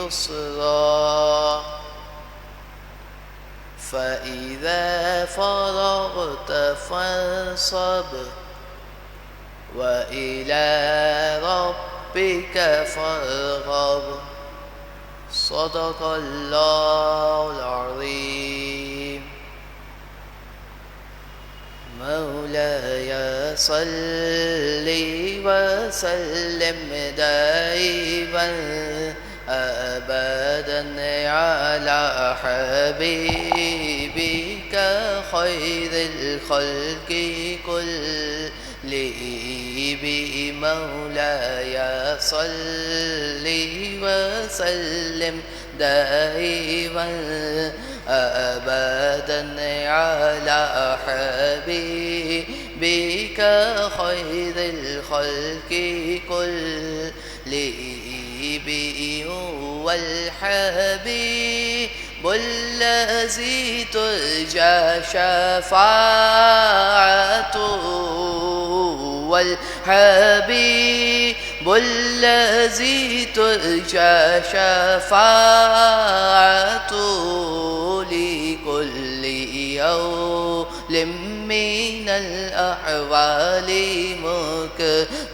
يسرا فإذا فرغت فانصب وإلى ربك فارغب صدق الله العظيم. مولاي صل وسلم دائما أبدا على حبيبك خير الخلق كلهم. مولاي صل وسلم دائما أبدا على حبيبك خير الخلق كلهم. والحبيب الذي ترجى شفاعته والحبيب الذي ترجى شفاعته لكل يوم من الأحوال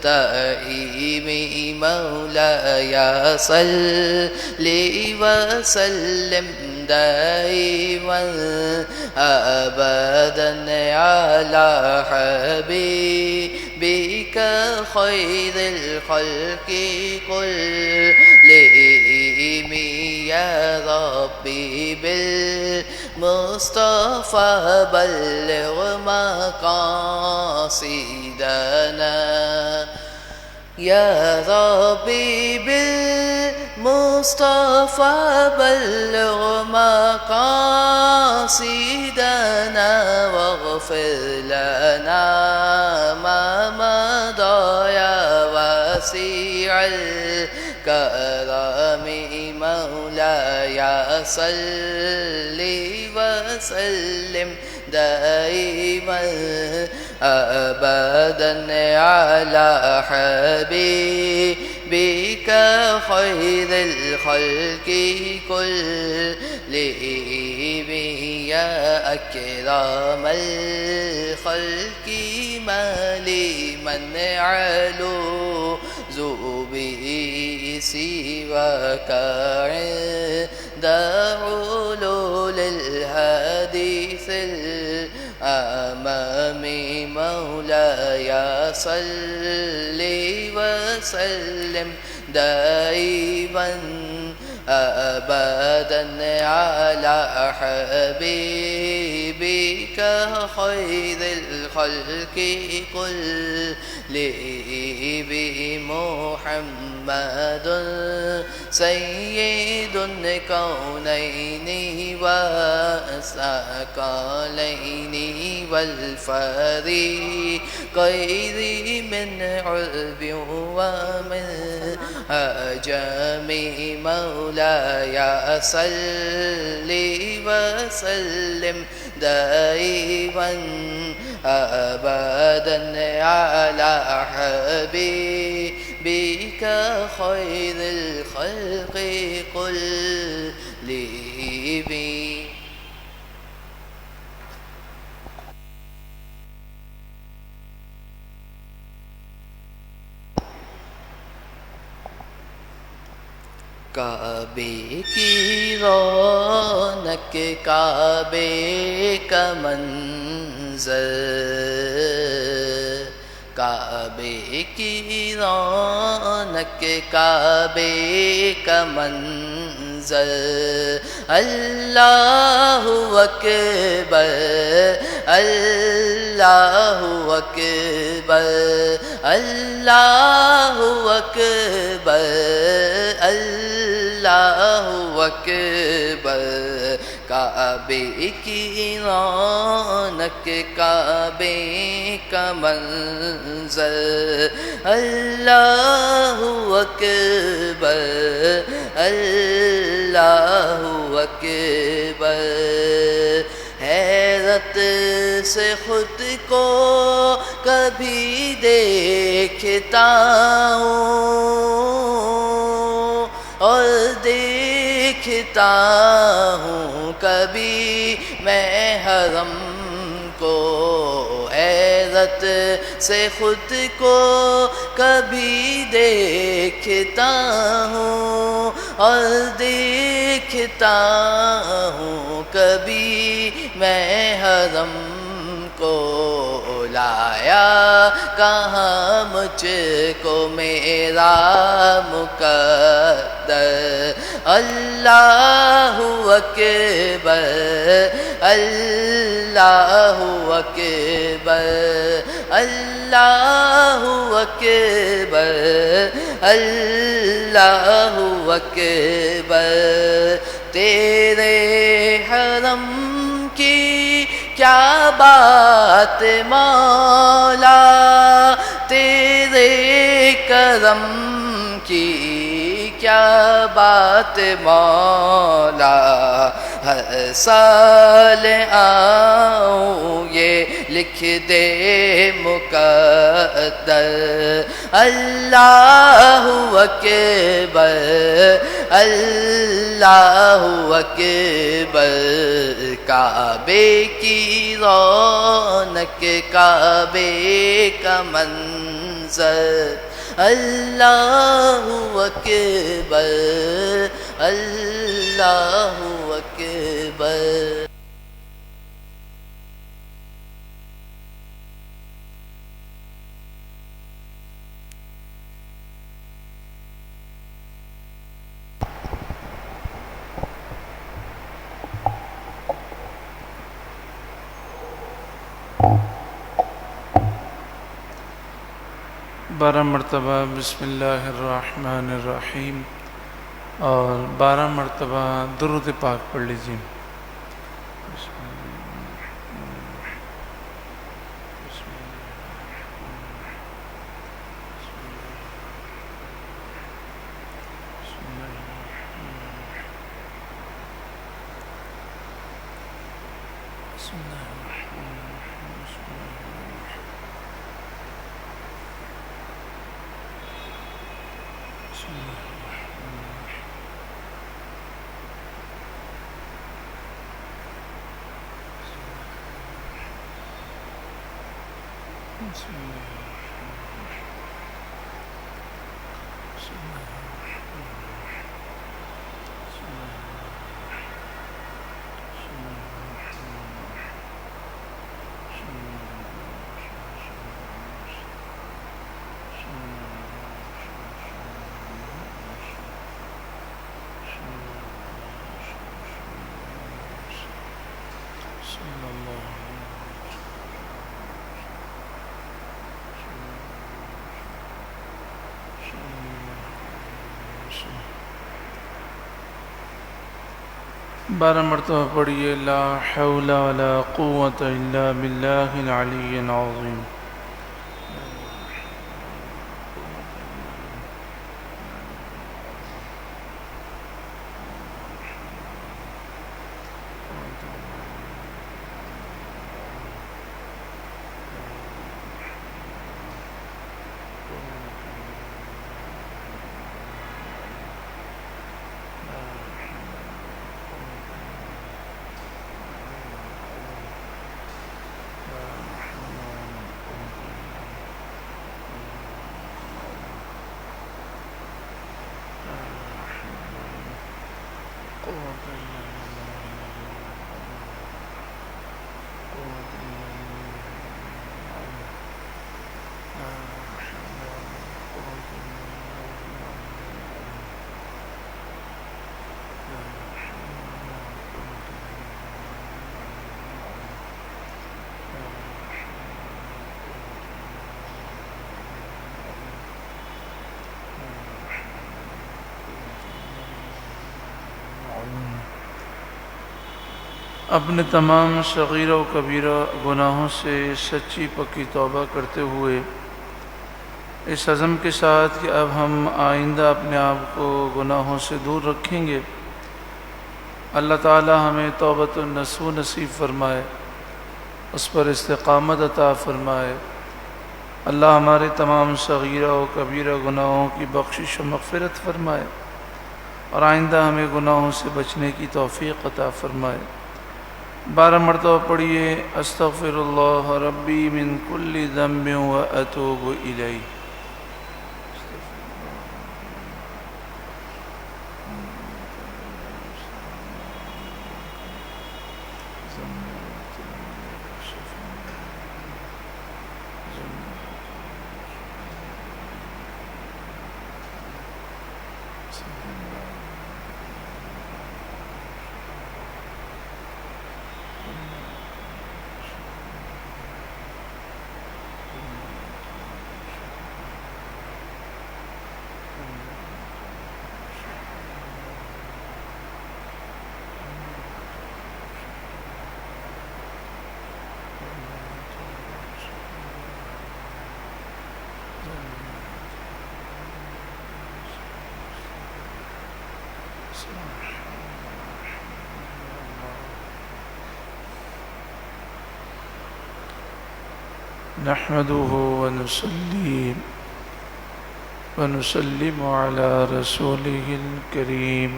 مكتئب. مولاي صل وسلم دائما أبدا على حبيبك خير الخلق كلهم. يا ربي بالمصطفى بلغ مقاصدنا. يا ربي بالمصطفى بلغ مقاصدنا واغفر لنا ما مضى يا واسع الكرم. مولاي صل وسلم دائما أبدا على حبيبك خير الخلق كلهم. يا أكرم الخلق ما لمن علوذ به سواك عند علول الحديث الأمام. مولاي صل وسلم دائما أبدا على حبيبك خير الخلق كلهم. محمد سيد الكونين والثقلين والفريقين من عرب ومن عجم. مولاي صل وسلم دائما أبدا على حبيبك خير الخلق كلهم. کعبے کی رونق کعبے کا منظر. کعبے کی رونق کعبے کا منظر. اللہ اکبر اللہ اکبر اللہ اکبر اللہ اکبر. کعبے کی رونق کعبے کا منظر. اللہ اکبر اللہ اکبر. حیرت سے خود کو کبھی دیکھتا ہوں. اور دیکھتا ہوں کبھی میں حرم کو، حیرت سے خود کو کبھی دیکھتا ہوں، اور دیکھتا ہوں کبھی میں حرم کو، لایا کہاں مجھ کو میرا مقدر، اللہ اکبر اللہ اکبر اللہ اکبر اللہ اکبر، تیرے حرم کی کیا بات مولا، تیرے کرم کی کیا بات مولا، ہر سال آؤں یہ لکھ دے مقدر، اللہ اکبر اللہ اکبر، کعبے کی رونق کعبے کا منظر، اللہ اکبر اللہ اکبر۔ بارہ مرتبہ بسم اللہ الرحمن الرحیم اور 12 مرتبہ درود پاک پڑھ لیجیے۔ بارہ مرتبہ پڑھیے لا حول ولا قوة الا باللہ العلی العظیم۔ اپنے تمام صغیرہ و کبیرہ گناہوں سے سچی پکی توبہ کرتے ہوئے اس عزم کے ساتھ کہ اب ہم آئندہ اپنے آپ کو گناہوں سے دور رکھیں گے، اللہ تعالی ہمیں توبۃ النصوح نصیب فرمائے، اس پر استقامت عطا فرمائے۔ اللہ ہمارے تمام صغیرہ و کبیرہ گناہوں کی بخشش و مغفرت فرمائے۔ اور آئندہ ہمیں گناہوں سے بچنے کی توفیق عطا فرمائے۔ 12 مرتبہ پڑھیے استغفر اللہ ربی من کل ذنب و اتوب الیہ۔ نحمده ونسلم على رسوله الكريم،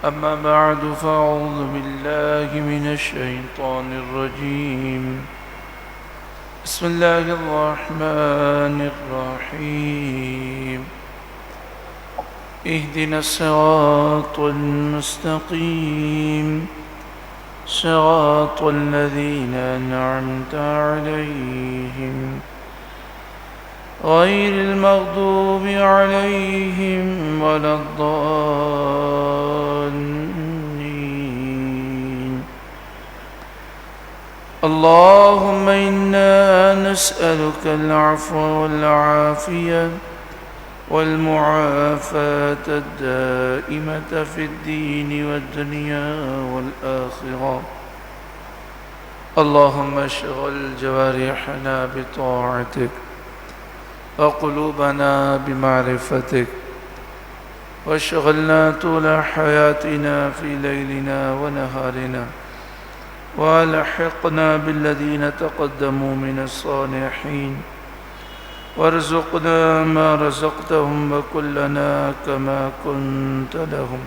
أما بعد فأعوذ بالله من الشيطان الرجيم، بسم الله الرحمن الرحيم، اهدنا الصراط المستقيم، صراط الذين أنعمت عليهم غير المغضوب عليهم ولا الضالين. اللهم إنا نسألك العفو والعافية والمعافاة الدائمة في الدين والدنيا والآخرة. اللهم اشغل جوارحنا بطاعتك وقلوبنا بمعرفتك، واشغلنا طول حياتنا في ليلنا ونهارنا، والحقنا بالذين تقدموا من الصالحين، وارزقنا ما رزقتهم وكلنا كما كنت لهم.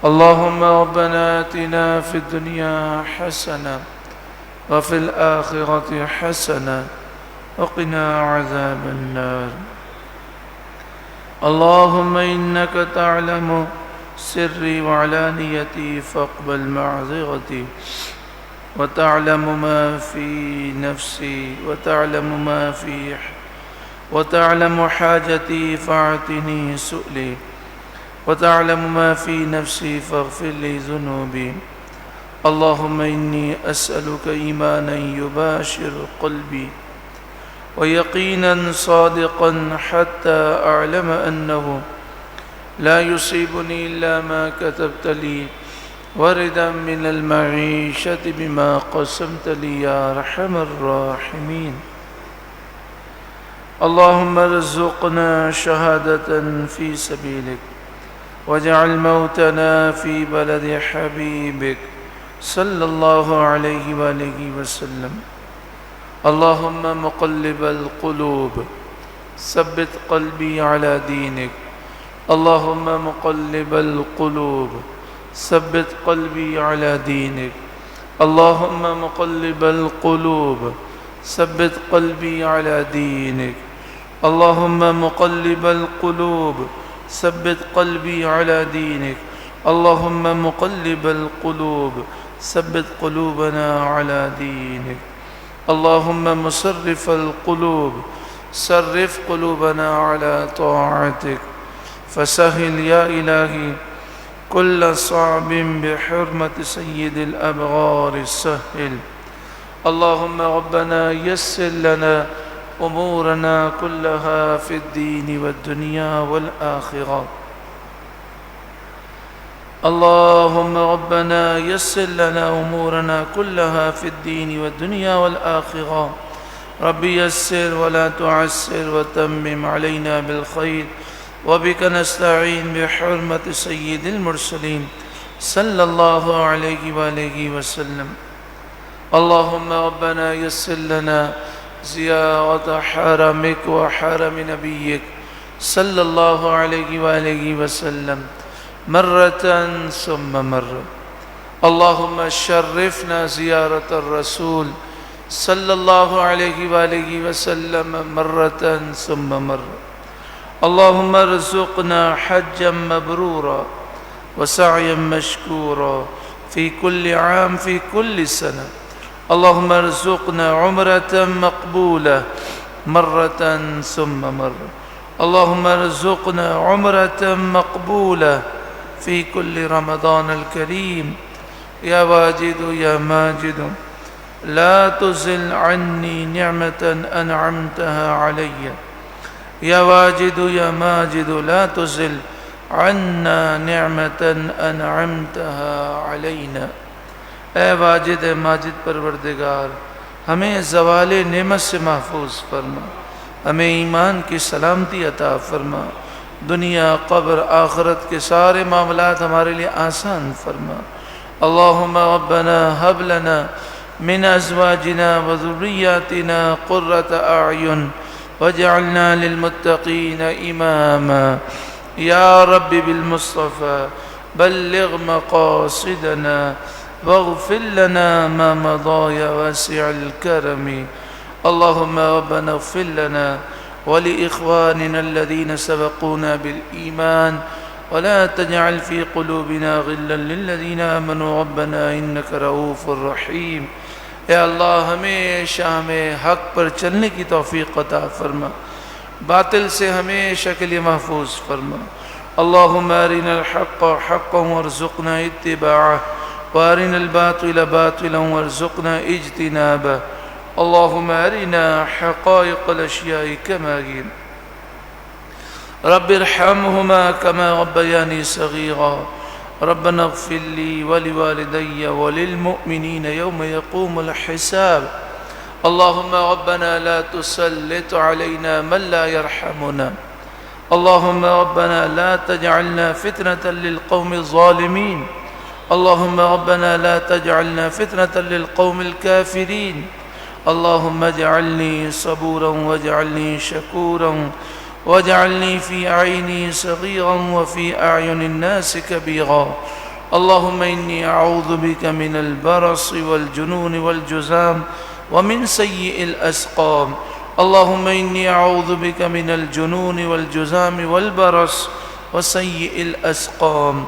اللهم ربنا آتنا في الدنيا حسنة وفي الآخرة حسنة وقنا عذاب النار. اللهم إنك تعلم سري وعلانيتي فاقبل معذرتي، وتعلم ما في نفسي وتعلم حاجتي فاعطني سؤلي، وتعلم ما في نفسي فاغفر لي ذنوبي. اللهم إني أسألك إيمانا يباشر قلبي، ويقينا صادقا حتى أعلم أنه لا يصيبني إلا ما كتبت لي، وردا من المعيشة بما قسمت لي يا أرحم الراحمين. اللهم ارزقنا شهادة في سبيلك، واجعل موتنا في بلد حبيبك صلى الله عليه وآله وسلم. اللهم مقلب القلوب ثبت قلبي على دينك. اللهم مقلب القلوب ثبت قلبي على دينك. اللهم مقلب القلوب ثبت قلبي على دينك. اللهم مقلب القلوب ثبت قلبي على دينك. اللهم مقلب القلوب ثبت قلوبنا على دينك. اللهم مصرف القلوب صرف قلوبنا على طاعتك. فسهل يا إلهي كل صعب بحرمة سيد الأبرار السهل. اللهم ربنا يسر لنا أمورنا كلها في الدين والدنيا والآخرة. اللهم ربنا يسر لنا أمورنا كلها في الدين والدنيا والآخرة. ربي يسر ولا تعسر وتمم علينا بالخير، وبك نستعين بحرمة سيد المرسلين صلى الله عليه وآله وسلم. اللهم ربنا يسر لنا زيارة حرمك وحرم نبيك صلی اللہ علیہ وآلہ وسلم مرة ثم مرة. اللهم شرفنا زيارة الرسول صلى الله عليه وآله وسلم مرة ثم مرة. اللهم ارزقنا حجا مبرورا وسعيا مشكورا في كل عام في كل سنة. اللهم ارزقنا عمرة مقبولة مرة ثم مرة. اللهم ارزقنا عمرة مقبولة في كل رمضان الكريم. يا واجد يا ماجد لا تزل عني نعمة أنعمتها علي. يا واجد يا ماجد لا تزل عنا نعمة أنعمتها علينا. اے واجد ماجد پروردگار ہمیں زوال نعمت سے محفوظ فرما، ہمیں ایمان کی سلامتی عطا فرما، دنیا قبر آخرت کے سارے معاملات ہمارے لیے آسان فرما. اللہم ربنا هب لنا من ازواجنا وذریاتنا قرۃ اعین واجعلنا للمتقین اماما. یا رب بالمصطفى بلغ مقاصدنا واغفر لنا ما مضى يا واسع الكرم. اللهم ربنا اغفر لنا ولإخواننا الذين سبقونا بالإيمان ولا تجعل في قلوبنا غلا للذين آمنوا ربنا إنك رؤوف رحيم. اے اللہ ہمیشہ ہمیں حق پر چلنے کی توفیق عطا فرما، باطل سے ہمیشہ کے لیے محفوظ فرما. اللهم أرنا الحق حقا وارزقنا اتباعه وارنا الباطل باطلا وارزقنا اجتنابه. اللهم أرنا حقائق الأشياء كما هي. رب ارحمهما كما ربياني صغيرا. ربنا اغفر لي ولوالدي وللمؤمنين يوم يقوم الحساب. اللهم ربنا لا تسلط علينا من لا يرحمنا. اللهم ربنا لا تجعلنا فتنة للقوم الظالمين. اللهم ربنا لا تجعلنا فتنة للقوم الكافرين. اللهم اجعلني صبورا واجعلني شكورا واجعلني في عيني صغيرا وفي أعين الناس كبيرا. اللهم إني أعوذ بك من البرص والجنون والجذام ومن سيء الأسقام. اللهم إني أعوذ بك من الجنون والجذام والبرص وسيء الأسقام.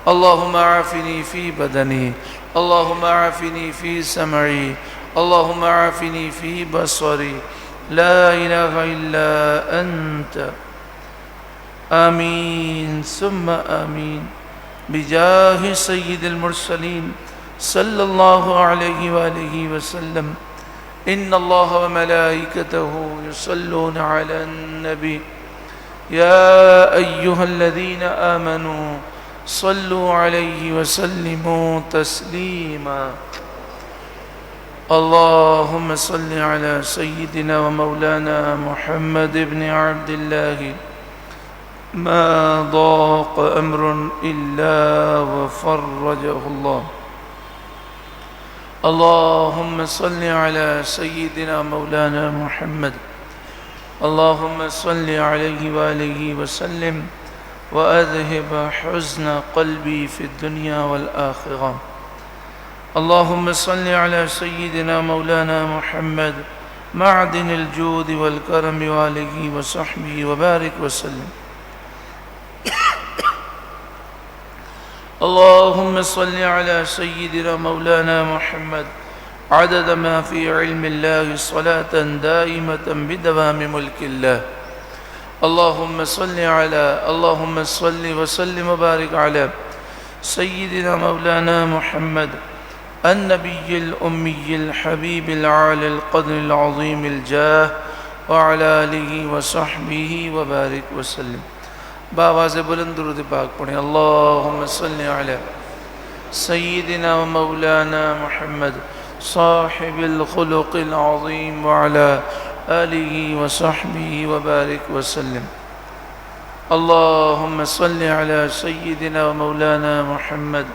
اللهم عافني في بدني. اللهم عافني في سمعي. اللهم عافني في بصري. لا إله إلا أنت. آمين ثم آمين بجاه سيد المرسلين صلى الله عليه وآله وسلم. إن الله وملائكته يصلون على النبي يا أيها الذين آمنوا صلوا عليه وسلموا تسليما. اللهم صل على سيدنا ومولانا محمد بن عبد الله. ما ضاق أمر إلا وفرجه الله. اللهم صل على سيدنا مولانا محمد. اللهم صل عليه وآله وسلم وأذهب حزن قلبي في الدنيا والآخرة. اللهم صل على سيدنا مولانا محمد معدن الجود والكرم وآله وصحبه وبارك وسلم. اللهم صل على سيدنا مولانا محمد عدد ما في علم الله صلاة دائمة بدوام ملك الله. اللهم صل وسلم وبارك على سيدنا مولانا محمد النبي الأمي الحبيب العالي القدر العظيم الجاه وعلى آله وصحبه وبارك وسلم. بآواز بلند درود پاک پڑھیں. اللهم صل على سيدنا ومولانا محمد صاحب الخلق العظيم وعلى آله وصحبه وبارك وسلم. اللهم صل على سيدنا ومولانا محمد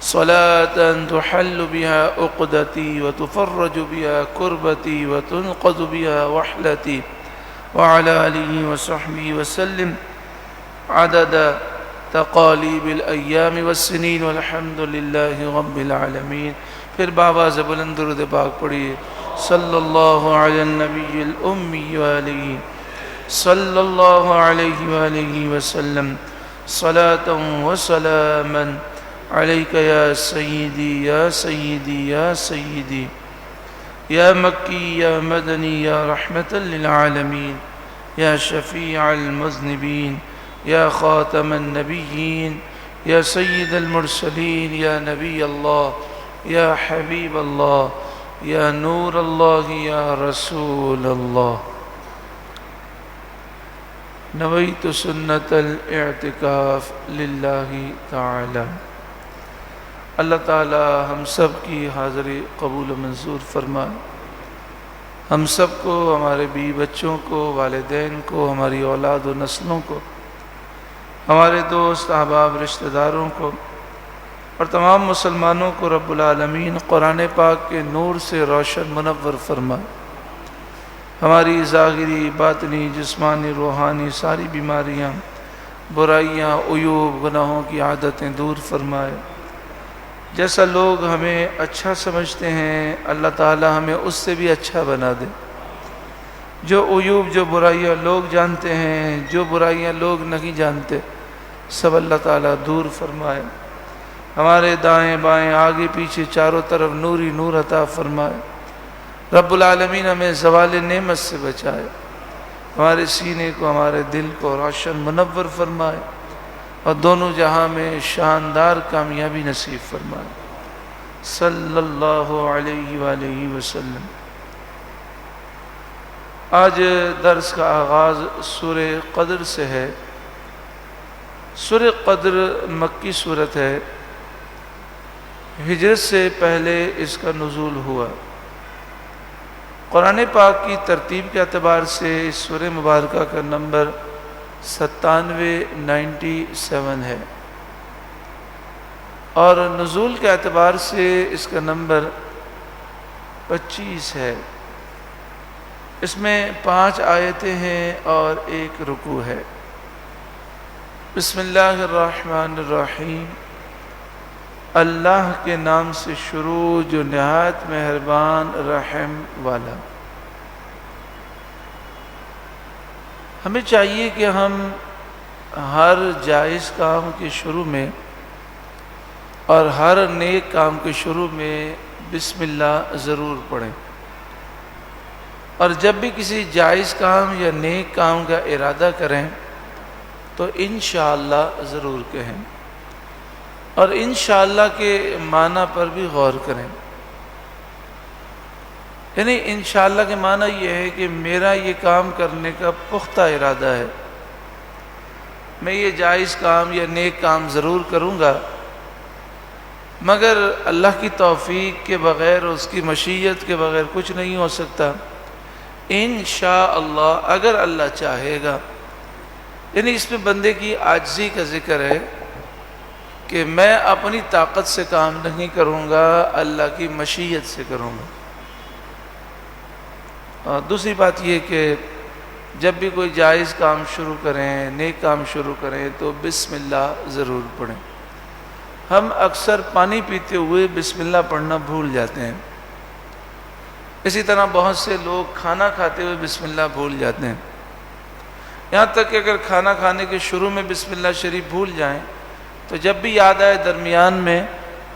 صلاة تحل بها عقدتي وتفرج بها كربتي وتنقذ بها وحلتي. وعلى آله وصحبه وسلم عدد تقالیب الایام والسنین والحمد للہ رب العالمین. پھر بآواز بلند درود پاک پڑھیے. صلی اللہ علی النبی الامی وآلہ صلی اللہ علیہ وآلہ وسلم صلاة و سلاما علیک یا سیدی یا سیدی یا سیدی یا مکی یا مدنی یا رحمتا للعالمین یا شفیع المذنبین یا خاتم النبیین یا سید المرسلین یا نبی اللہ یا حبیب اللہ یا نور اللہ یا رسول اللہ. نویت سنت الاعتکاف للہ تعالی. اللہ تعالی ہم سب کی حاضری قبول و منظور فرمائے. ہم سب کو، ہمارے بیوی بچوں کو، والدین کو، ہماری اولاد و نسلوں کو، ہمارے دوست احباب رشتہ داروں کو اور تمام مسلمانوں کو رب العالمین قرآن پاک کے نور سے روشن منور فرمائے. ہماری ظاہری، باطنی، جسمانی، روحانی ساری بیماریاں، برائیاں، عیوب، گناہوں کی عادتیں دور فرمائے. جیسا لوگ ہمیں اچھا سمجھتے ہیں اللہ تعالی ہمیں اس سے بھی اچھا بنا دے. جو عیوب، جو برائیاں لوگ جانتے ہیں، جو برائیاں لوگ نہیں جانتے، سب اللہ تعالیٰ دور فرمائے. ہمارے دائیں بائیں آگے پیچھے چاروں طرف نوری نور عطا فرمائے. رب العالمین ہمیں زوال نعمت سے بچائے. ہمارے سینے کو، ہمارے دل کو روشن منور فرمائے اور دونوں جہاں میں شاندار کامیابی نصیب فرمائے. صلی اللہ علیہ وآلہ وسلم. آج درس کا آغاز سورہ قدر سے ہے. سورہ قدر مکی سورت ہے. ہجرت سے پہلے اس کا نزول ہوا. قرآن پاک کی ترتیب کے اعتبار سے اس سورہ مبارکہ کا نمبر 97 ہے اور نزول کے اعتبار سے اس کا نمبر 25 ہے. اس میں 5 آیتیں ہیں اور 1 رکوع ہے. بسم اللہ الرحمن الرحیم. اللہ کے نام سے شروع جو نہایت مہربان رحم والا. ہمیں چاہیے کہ ہم ہر جائز کام کے شروع میں اور ہر نیک کام کے شروع میں بسم اللہ ضرور پڑھیں. اور جب بھی کسی جائز کام یا نیک کام کا ارادہ کریں تو انشاءاللہ ضرور کہیں اور انشاءاللہ کے معنی پر بھی غور کریں. یعنی انشاءاللہ کے معنی یہ ہے کہ میرا یہ کام کرنے کا پختہ ارادہ ہے. میں یہ جائز کام یا نیک کام ضرور کروں گا، مگر اللہ کی توفیق کے بغیر، اس کی مشیت کے بغیر کچھ نہیں ہو سکتا. انشاءاللہ اگر اللہ چاہے گا. یعنی اس میں بندے کی عاجزی کا ذکر ہے کہ میں اپنی طاقت سے کام نہیں کروں گا، اللہ کی مشیت سے کروں گا. اور دوسری بات یہ کہ جب بھی کوئی جائز کام شروع کریں، نیک کام شروع کریں تو بسم اللہ ضرور پڑھیں. ہم اکثر پانی پیتے ہوئے بسم اللہ پڑھنا بھول جاتے ہیں. اسی طرح بہت سے لوگ کھانا کھاتے ہوئے بسم اللہ بھول جاتے ہیں. یہاں تک کہ اگر کھانا کھانے کے شروع میں بسم اللہ شریف بھول جائیں تو جب بھی یاد آئے درمیان میں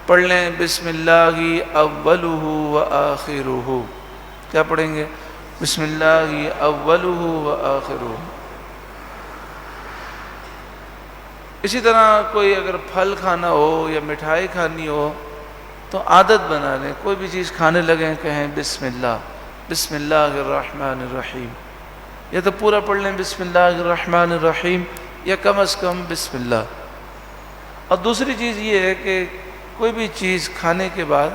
پڑھ لیں بسم اللہ اولہ و آخرہ. کیا پڑھیں گے؟ بسم اللہ اولہ و آخرہ. اسی طرح کوئی اگر پھل کھانا ہو یا مٹھائی کھانی ہو تو عادت بنا لیں. کوئی بھی چیز کھانے لگیں کہیں بسم اللہ الرحمن الرحیم. یا تو پورا پڑھ لیں بسم اللہ الرحمن الرحیم یا کم از کم بسم اللہ. اور دوسری چیز یہ ہے کہ کوئی بھی چیز کھانے کے بعد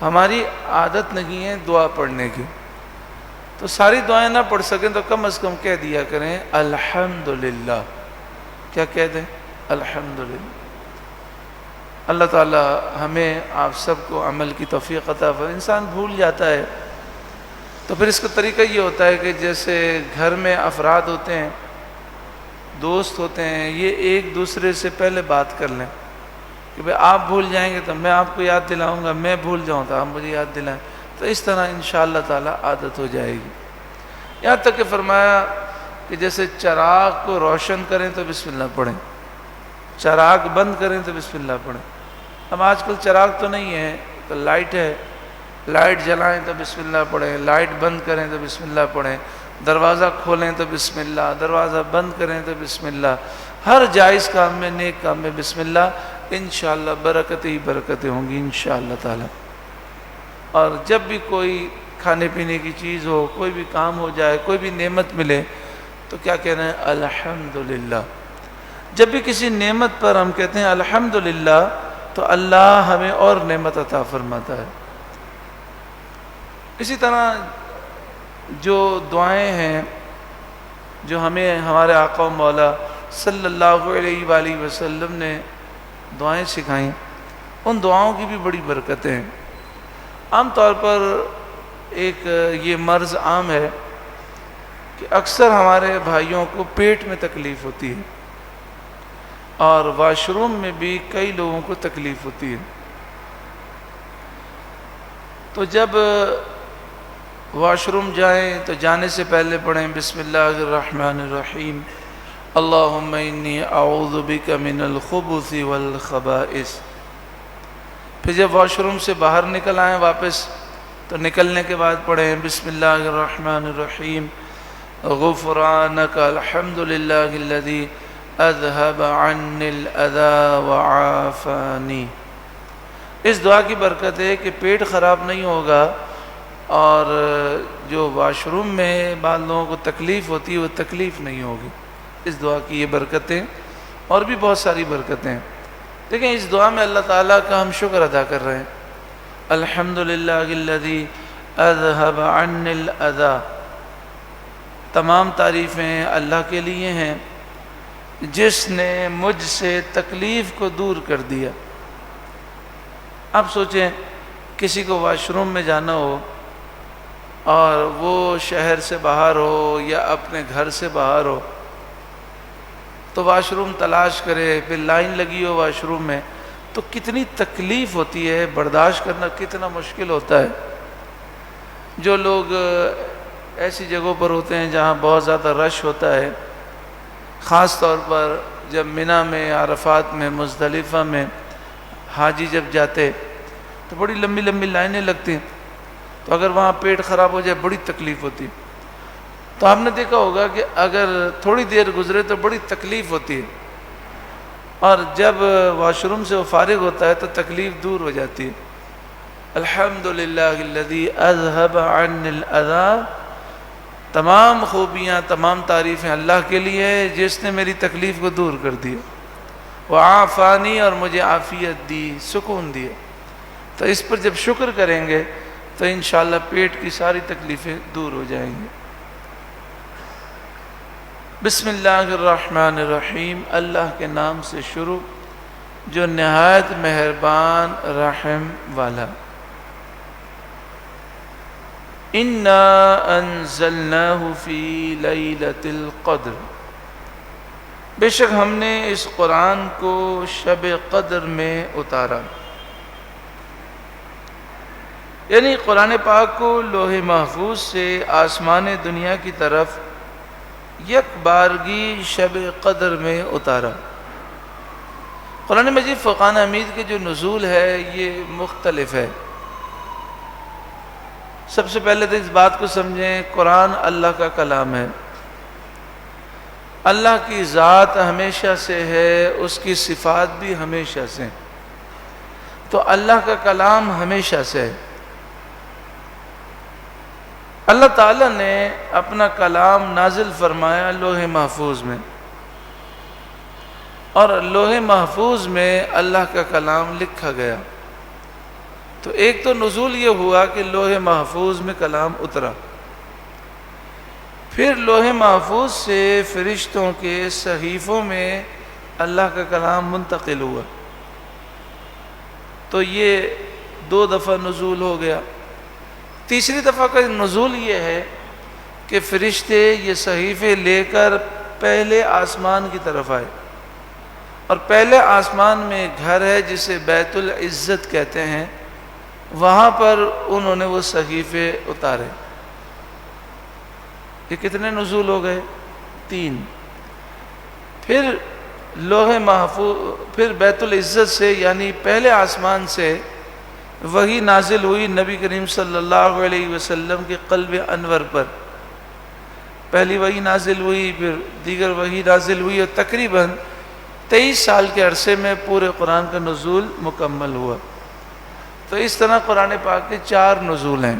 ہماری عادت نہیں ہے دعا پڑھنے کی، تو ساری دعائیں نہ پڑھ سکیں تو کم از کم کہہ دیا کریں الحمدللہ. کیا کہہ دیں؟ الحمدللہ. اللہ تعالی ہمیں آپ سب کو عمل کی توفیق عطا فرمائے. انسان بھول جاتا ہے تو پھر اس کا طریقہ یہ ہوتا ہے کہ جیسے گھر میں افراد ہوتے ہیں، دوست ہوتے ہیں، یہ ایک دوسرے سے پہلے بات کر لیں کہ بھئی آپ بھول جائیں گے تو میں آپ کو یاد دلاؤں گا، میں بھول جاؤں تو آپ مجھے یاد دلائیں، تو اس طرح انشاءاللہ تعالی عادت ہو جائے گی۔ یہاں تک کہ فرمایا کہ جیسے چراغ کو روشن کریں تو بسم اللہ پڑھیں، چراغ بند کریں تو بسم اللہ پڑھیں۔ اب آج کل چراغ تو نہیں ہے تو لائٹ ہے، لائٹ جلائیں تو بسم اللہ پڑھیں، لائٹ بند کریں تو بسم اللہ پڑھیں، دروازہ کھولیں تو بسم اللہ، دروازہ بند کریں تو بسم اللہ، ہر جائز کام میں، نیک کام میں بسم اللہ، انشاءاللہ برکتیں ہی برکتیں ہوں گی انشاءاللہ تعالی۔ اور جب بھی کوئی کھانے پینے کی چیز ہو، کوئی بھی کام ہو جائے، کوئی بھی نعمت ملے تو کیا کہنا ہے؟ الحمدللہ۔ جب بھی کسی نعمت پر ہم کہتے ہیں الحمدللہ تو اللہ ہمیں اور نعمت عطا فرماتا ہے۔ اسی طرح جو دعائیں ہیں جو ہمیں ہمارے آقا و مولا صلی اللہ علیہ وآلہ وسلم نے دعائیں سکھائیں، ان دعاؤں کی بھی بڑی برکتیں ہیں۔ عام طور پر ایک یہ مرض عام ہے کہ اکثر ہمارے بھائیوں کو پیٹ میں تکلیف ہوتی ہے اور واش روم میں بھی کئی لوگوں کو تکلیف ہوتی ہے۔ تو جب واش روم جائیں تو جانے سے پہلے پڑھیں بسم اللہ الرحمن الرحیم، اللہم انی اعوذ بک من الخبث والخبائث۔ پھر جب واش روم سے باہر نکل آئیں واپس تو نکلنے کے بعد پڑھیں بسم اللہ الرحمن الرحیم، غفرانک الحمدللہ الذی اذهب عنی الاذی وعافانی۔ اس دعا کی برکت ہے کہ پیٹ خراب نہیں ہوگا اور جو واش روم میں بعض لوگوں کو تکلیف ہوتی ہے وہ تکلیف نہیں ہوگی۔ اس دعا کی یہ برکتیں اور بھی بہت ساری برکتیں ہیں۔ دیکھیں اس دعا میں اللہ تعالیٰ کا ہم شکر ادا کر رہے ہیں، الحمدللہ الذی اذهب عنی الاذی، تمام تعریفیں اللہ کے لیے ہیں جس نے مجھ سے تکلیف کو دور کر دیا۔ اب سوچیں کسی کو واش روم میں جانا ہو اور وہ شہر سے باہر ہو یا اپنے گھر سے باہر ہو تو واش روم تلاش کرے، پھر لائن لگی ہو واش روم میں تو کتنی تکلیف ہوتی ہے، برداشت کرنا کتنا مشکل ہوتا ہے۔ جو لوگ ایسی جگہوں پر ہوتے ہیں جہاں بہت زیادہ رش ہوتا ہے، خاص طور پر جب منی میں، عرفات میں، مزدلفہ میں حاجی جب جاتے تو بڑی لمبی لمبی لائنیں لگتی ہیں، تو اگر وہاں پیٹ خراب ہو جائے بڑی تکلیف ہوتی ہے۔ تو آپ نے دیکھا ہوگا کہ اگر تھوڑی دیر گزرے تو بڑی تکلیف ہوتی ہے اور جب واش روم سے وہ فارغ ہوتا ہے تو تکلیف دور ہو جاتی ہے۔ الحمدللہ الذی اذهب عنی الاذی، تمام خوبیاں، تمام تعریفیں اللہ کے لیے ہیں جس نے میری تکلیف کو دور کر دیا، وعافانی، اور مجھے عافیت دی، سکون دیا۔ تو اس پر جب شکر کریں گے تو انشاءاللہ پیٹ کی ساری تکلیفیں دور ہو جائیں گی۔ بسم اللہ الرحمن الرحیم، اللہ کے نام سے شروع جو نہایت مہربان رحم والا۔ انا انزلناہ فی لیلۃ القدر، بے شک ہم نے اس قرآن کو شب قدر میں اتارا، یعنی قرآن پاک کو لوح محفوظ سے آسمان دنیا کی طرف یک بارگی شب قدر میں اتارا۔ قرآن مجید فرقان حمید کے جو نزول ہے یہ مختلف ہے۔ سب سے پہلے تو اس بات کو سمجھیں، قرآن اللہ کا کلام ہے، اللہ کی ذات ہمیشہ سے ہے، اس کی صفات بھی ہمیشہ سے ہیں، تو اللہ کا کلام ہمیشہ سے ہے۔ اللہ تعالیٰ نے اپنا کلام نازل فرمایا لوح محفوظ میں، اور لوح محفوظ میں اللہ کا کلام لکھا گیا۔ تو ایک تو نزول یہ ہوا کہ لوح محفوظ میں کلام اترا، پھر لوح محفوظ سے فرشتوں کے صحیفوں میں اللہ کا کلام منتقل ہوا، تو یہ 2 دفعہ نزول ہو گیا۔ تیسری دفعہ کا نزول یہ ہے کہ فرشتے یہ صحیفے لے کر پہلے آسمان کی طرف آئے، اور پہلے آسمان میں گھر ہے جسے بیت العزت کہتے ہیں، وہاں پر انہوں نے وہ صحیفے اتارے۔ یہ کتنے نزول ہو گئے؟ 3۔ پھر لوح محفوظ، پھر بیت العزت سے یعنی پہلے آسمان سے وحی نازل ہوئی نبی کریم صلی اللہ علیہ وسلم کے قلب انور پر۔ پہلی وحی نازل ہوئی، پھر دیگر وحی نازل ہوئی، اور تقریباً 23 سال کے عرصے میں پورے قرآن کا نزول مکمل ہوا۔ تو اس طرح قرآن پاک کے 4 نزول ہیں۔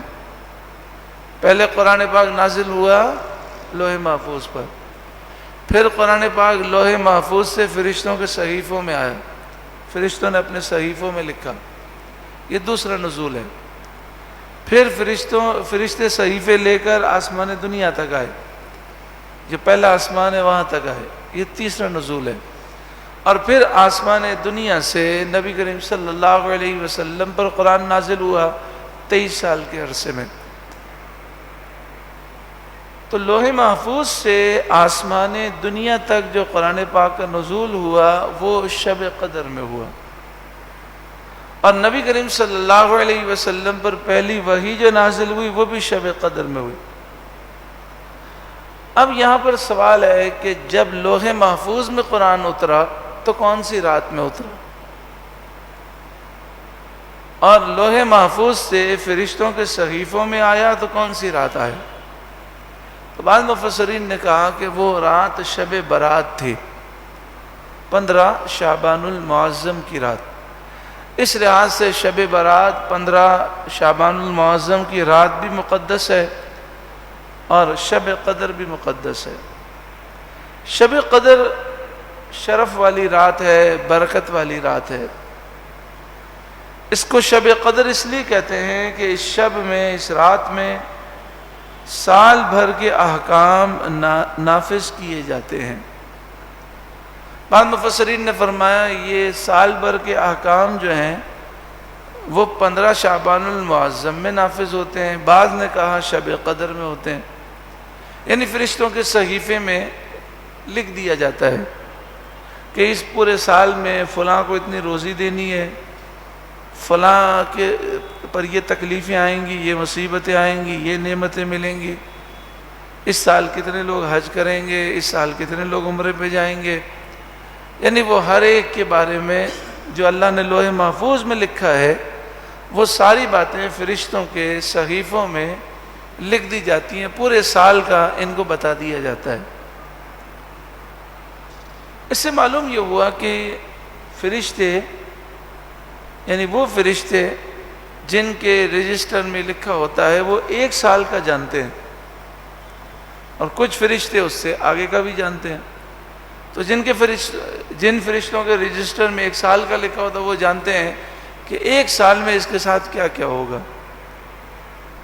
پہلے قرآن پاک نازل ہوا لوح محفوظ پر، پھر قرآن پاک لوح محفوظ سے فرشتوں کے صحیفوں میں آیا، فرشتوں نے اپنے صحیفوں میں لکھا، یہ دوسرا نزول ہے۔ پھر فرشتے صحیفے لے کر آسمان دنیا تک آئے، جو پہلا آسمان ہے وہاں تک آئے، یہ تیسرا نزول ہے۔ اور پھر آسمان دنیا سے نبی کریم صلی اللہ علیہ وسلم پر قرآن نازل ہوا 23 سال کے عرصے میں۔ تو لوح محفوظ سے آسمان دنیا تک جو قرآن پاک کا نزول ہوا وہ شب قدر میں ہوا، اور نبی کریم صلی اللہ علیہ وسلم پر پہلی وحی جو نازل ہوئی وہ بھی شب قدر میں ہوئی۔ اب یہاں پر سوال ہے کہ جب لوح محفوظ میں قرآن اترا تو کون سی رات میں اترا، اور لوح محفوظ سے فرشتوں کے صحیفوں میں آیا تو کون سی رات آیا؟ تو بعض مفسرین نے کہا کہ وہ رات شب برات تھی، 15 شعبان المعظم کی رات۔ اس لحاظ سے شب برات 15 شعبان المعظم کی رات بھی مقدس ہے اور شب قدر بھی مقدس ہے۔ شب قدر شرف والی رات ہے، برکت والی رات ہے۔ اس کو شب قدر اس لیے کہتے ہیں کہ اس شب میں، اس رات میں سال بھر کے احکام نافذ کیے جاتے ہیں۔ بعض مفسرین نے فرمایا یہ سال بھر کے احکام جو ہیں وہ 15 شعبان المعظم میں نافذ ہوتے ہیں، بعض نے کہا شب قدر میں ہوتے ہیں، یعنی فرشتوں کے صحیفے میں لکھ دیا جاتا ہے کہ اس پورے سال میں فلاں کو اتنی روزی دینی ہے، فلاں کے پر یہ تکلیفیں آئیں گی، یہ مصیبتیں آئیں گی، یہ نعمتیں ملیں گی، اس سال کتنے لوگ حج کریں گے، اس سال کتنے لوگ عمرے پہ جائیں گے، یعنی وہ ہر ایک کے بارے میں جو اللہ نے لوح محفوظ میں لکھا ہے وہ ساری باتیں فرشتوں کے صحیفوں میں لکھ دی جاتی ہیں، پورے سال کا ان کو بتا دیا جاتا ہے۔ اس سے معلوم یہ ہوا کہ فرشتے یعنی وہ فرشتے جن کے رجسٹر میں لکھا ہوتا ہے وہ 1 سال کا جانتے ہیں، اور کچھ فرشتے اس سے آگے کا بھی جانتے ہیں۔ تو جن فرشتوں کے رجسٹر میں 1 سال کا لکھا ہوتا ہے وہ جانتے ہیں کہ 1 سال میں اس کے ساتھ کیا کیا ہوگا۔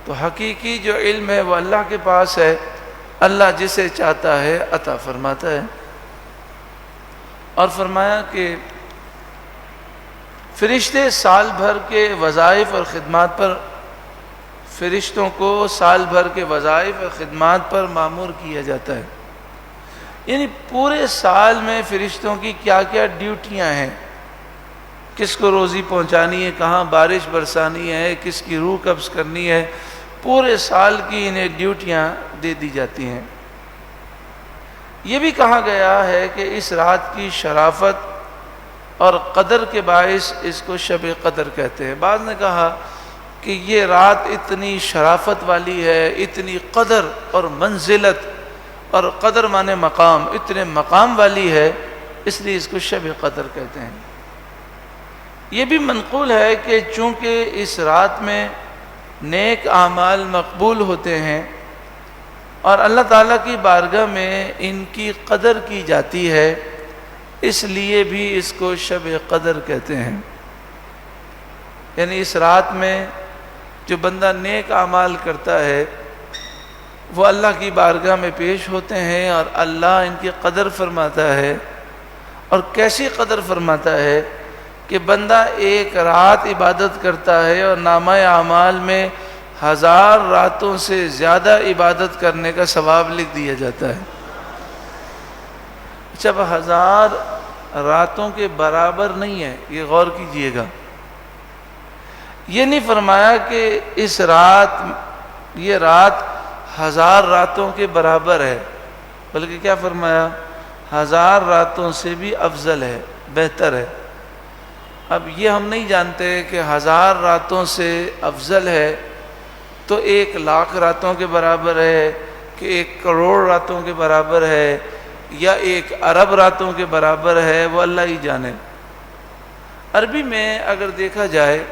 تو حقیقی جو علم ہے وہ اللہ کے پاس ہے، اللہ جسے چاہتا ہے عطا فرماتا ہے۔ اور فرمایا کہ فرشتے سال بھر کے وظائف اور خدمات پر، فرشتوں کو سال بھر کے وظائف اور خدمات پر مامور کیا جاتا ہے، یعنی پورے سال میں فرشتوں کی کیا کیا ڈیوٹیاں ہیں، کس کو روزی پہنچانی ہے، کہاں بارش برسانی ہے، کس کی روح قبض کرنی ہے، پورے سال کی انہیں ڈیوٹیاں دے دی جاتی ہیں۔ یہ بھی کہا گیا ہے کہ اس رات کی شرافت اور قدر کے باعث اس کو شب قدر کہتے ہیں۔ بعض نے کہا کہ یہ رات اتنی شرافت والی ہے، اتنی قدر اور منزلت، اور قدر مانے مقام، اتنے مقام والی ہے، اس لیے اس کو شب قدر کہتے ہیں۔ یہ بھی منقول ہے کہ چونکہ اس رات میں نیک اعمال مقبول ہوتے ہیں اور اللہ تعالیٰ کی بارگاہ میں ان کی قدر کی جاتی ہے، اس لیے بھی اس کو شب قدر کہتے ہیں۔ یعنی اس رات میں جو بندہ نیک اعمال کرتا ہے وہ اللہ کی بارگاہ میں پیش ہوتے ہیں اور اللہ ان کی قدر فرماتا ہے۔ اور کیسی قدر فرماتا ہے کہ بندہ 1 رات عبادت کرتا ہے اور نامہ اعمال میں 1000 راتوں سے زیادہ عبادت کرنے کا ثواب لکھ دیا جاتا ہے۔ جب 1000 راتوں کے برابر نہیں ہے، یہ غور کیجئے گا۔ یہ نہیں فرمایا کہ یہ رات 1000 راتوں کے برابر ہے، بلکہ کیا فرمایا؟ 1000 راتوں سے بھی افضل ہے، بہتر ہے۔ اب یہ ہم نہیں جانتے کہ 1000 راتوں سے افضل ہے تو 1,00,000 راتوں کے برابر ہے کہ 1,00,00,000 راتوں کے برابر ہے یا 1 ارب راتوں کے برابر ہے، وہ اللہ ہی جانے۔ عربی میں اگر دیکھا جائے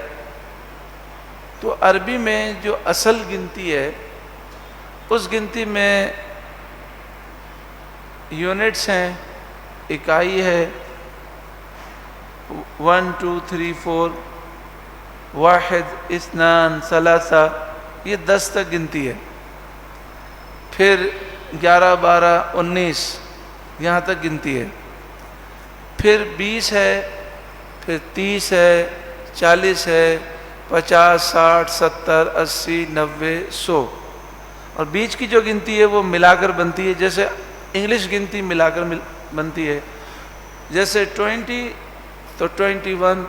تو عربی میں جو اصل گنتی ہے اس گنتی میں یونٹس ہیں، اکائی ہے، 1 2 3 4 1 2 3 یہ 10 تک گنتی ہے، پھر 11 12 19 یہاں تک گنتی ہے، پھر 20 ہے، پھر 30 ہے، 40 ہے، 50 60 70 80 90 100 اور بیچ کی جو گنتی ہے وہ ملا کر بنتی ہے، جیسے انگلش گنتی ملا کر بنتی ہے، جیسے 20 تو 21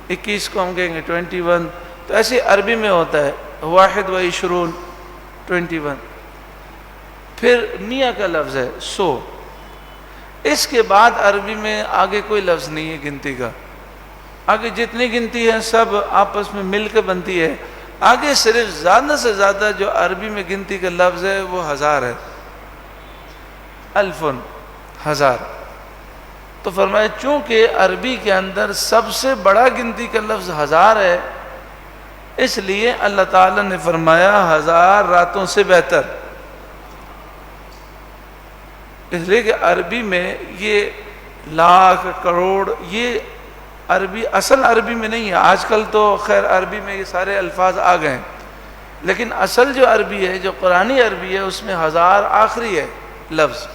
21 کو ہم کہیں گے 21، تو ایسے عربی میں ہوتا ہے 21 21۔ پھر میاں کا لفظ ہے 100، اس کے بعد عربی میں آگے کوئی لفظ نہیں ہے گنتی کا، آگے جتنی گنتی ہے سب آپس میں مل کے بنتی ہے، آگے صرف زیادہ سے زیادہ جو عربی میں گنتی کا لفظ ہے وہ 1000 ہے، 1000۔ تو فرمایا چونکہ عربی کے اندر سب سے بڑا گنتی کا لفظ 1000 ہے، اس لیے اللہ تعالیٰ نے فرمایا 1000 راتوں سے بہتر، اس لیے کہ عربی میں یہ لاکھ کروڑ یہ عربی اصل عربی میں نہیں ہے۔ آج کل تو خیر عربی میں یہ سارے الفاظ آ گئے ہیں، لیکن اصل جو عربی ہے، جو قرآنی عربی ہے، اس میں 1000 آخری ہے لفظ۔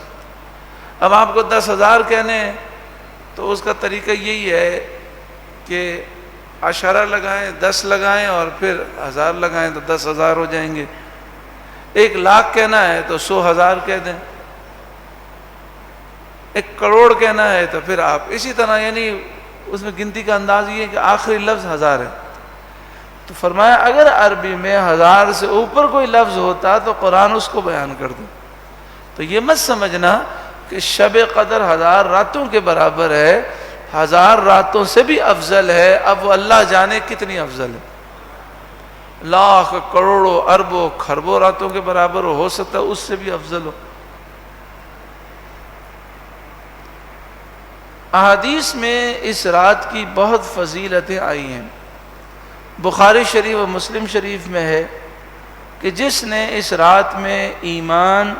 اب آپ کو 10,000 کہنے ہیں تو اس کا طریقہ یہی ہے کہ اشارہ لگائیں، 10 لگائیں اور پھر 1000 لگائیں تو 10,000 ہو جائیں گے۔ 1,00,000 کہنا ہے تو 100,000 کہہ دیں، 1 کروڑ کہنا ہے تو پھر آپ اسی طرح، یعنی اس میں گنتی کا انداز یہ ہے کہ آخری لفظ 1000 ہے۔ تو فرمایا اگر عربی میں 1000 سے اوپر کوئی لفظ ہوتا تو قرآن اس کو بیان کر دے۔ تو یہ مت سمجھنا کہ شب قدر 1000 راتوں کے برابر ہے، 1000 راتوں سے بھی افضل ہے، اب وہ اللہ جانے کتنی افضل ہے، لاکھ کروڑوں اربوں خربوں راتوں کے برابر ہو سکتا ہے اس سے بھی افضل ہو۔ احادیث میں اس رات کی بہت فضیلتیں آئی ہیں۔ بخاری شریف و مسلم شریف میں ہے کہ جس نے اس رات میں ایمان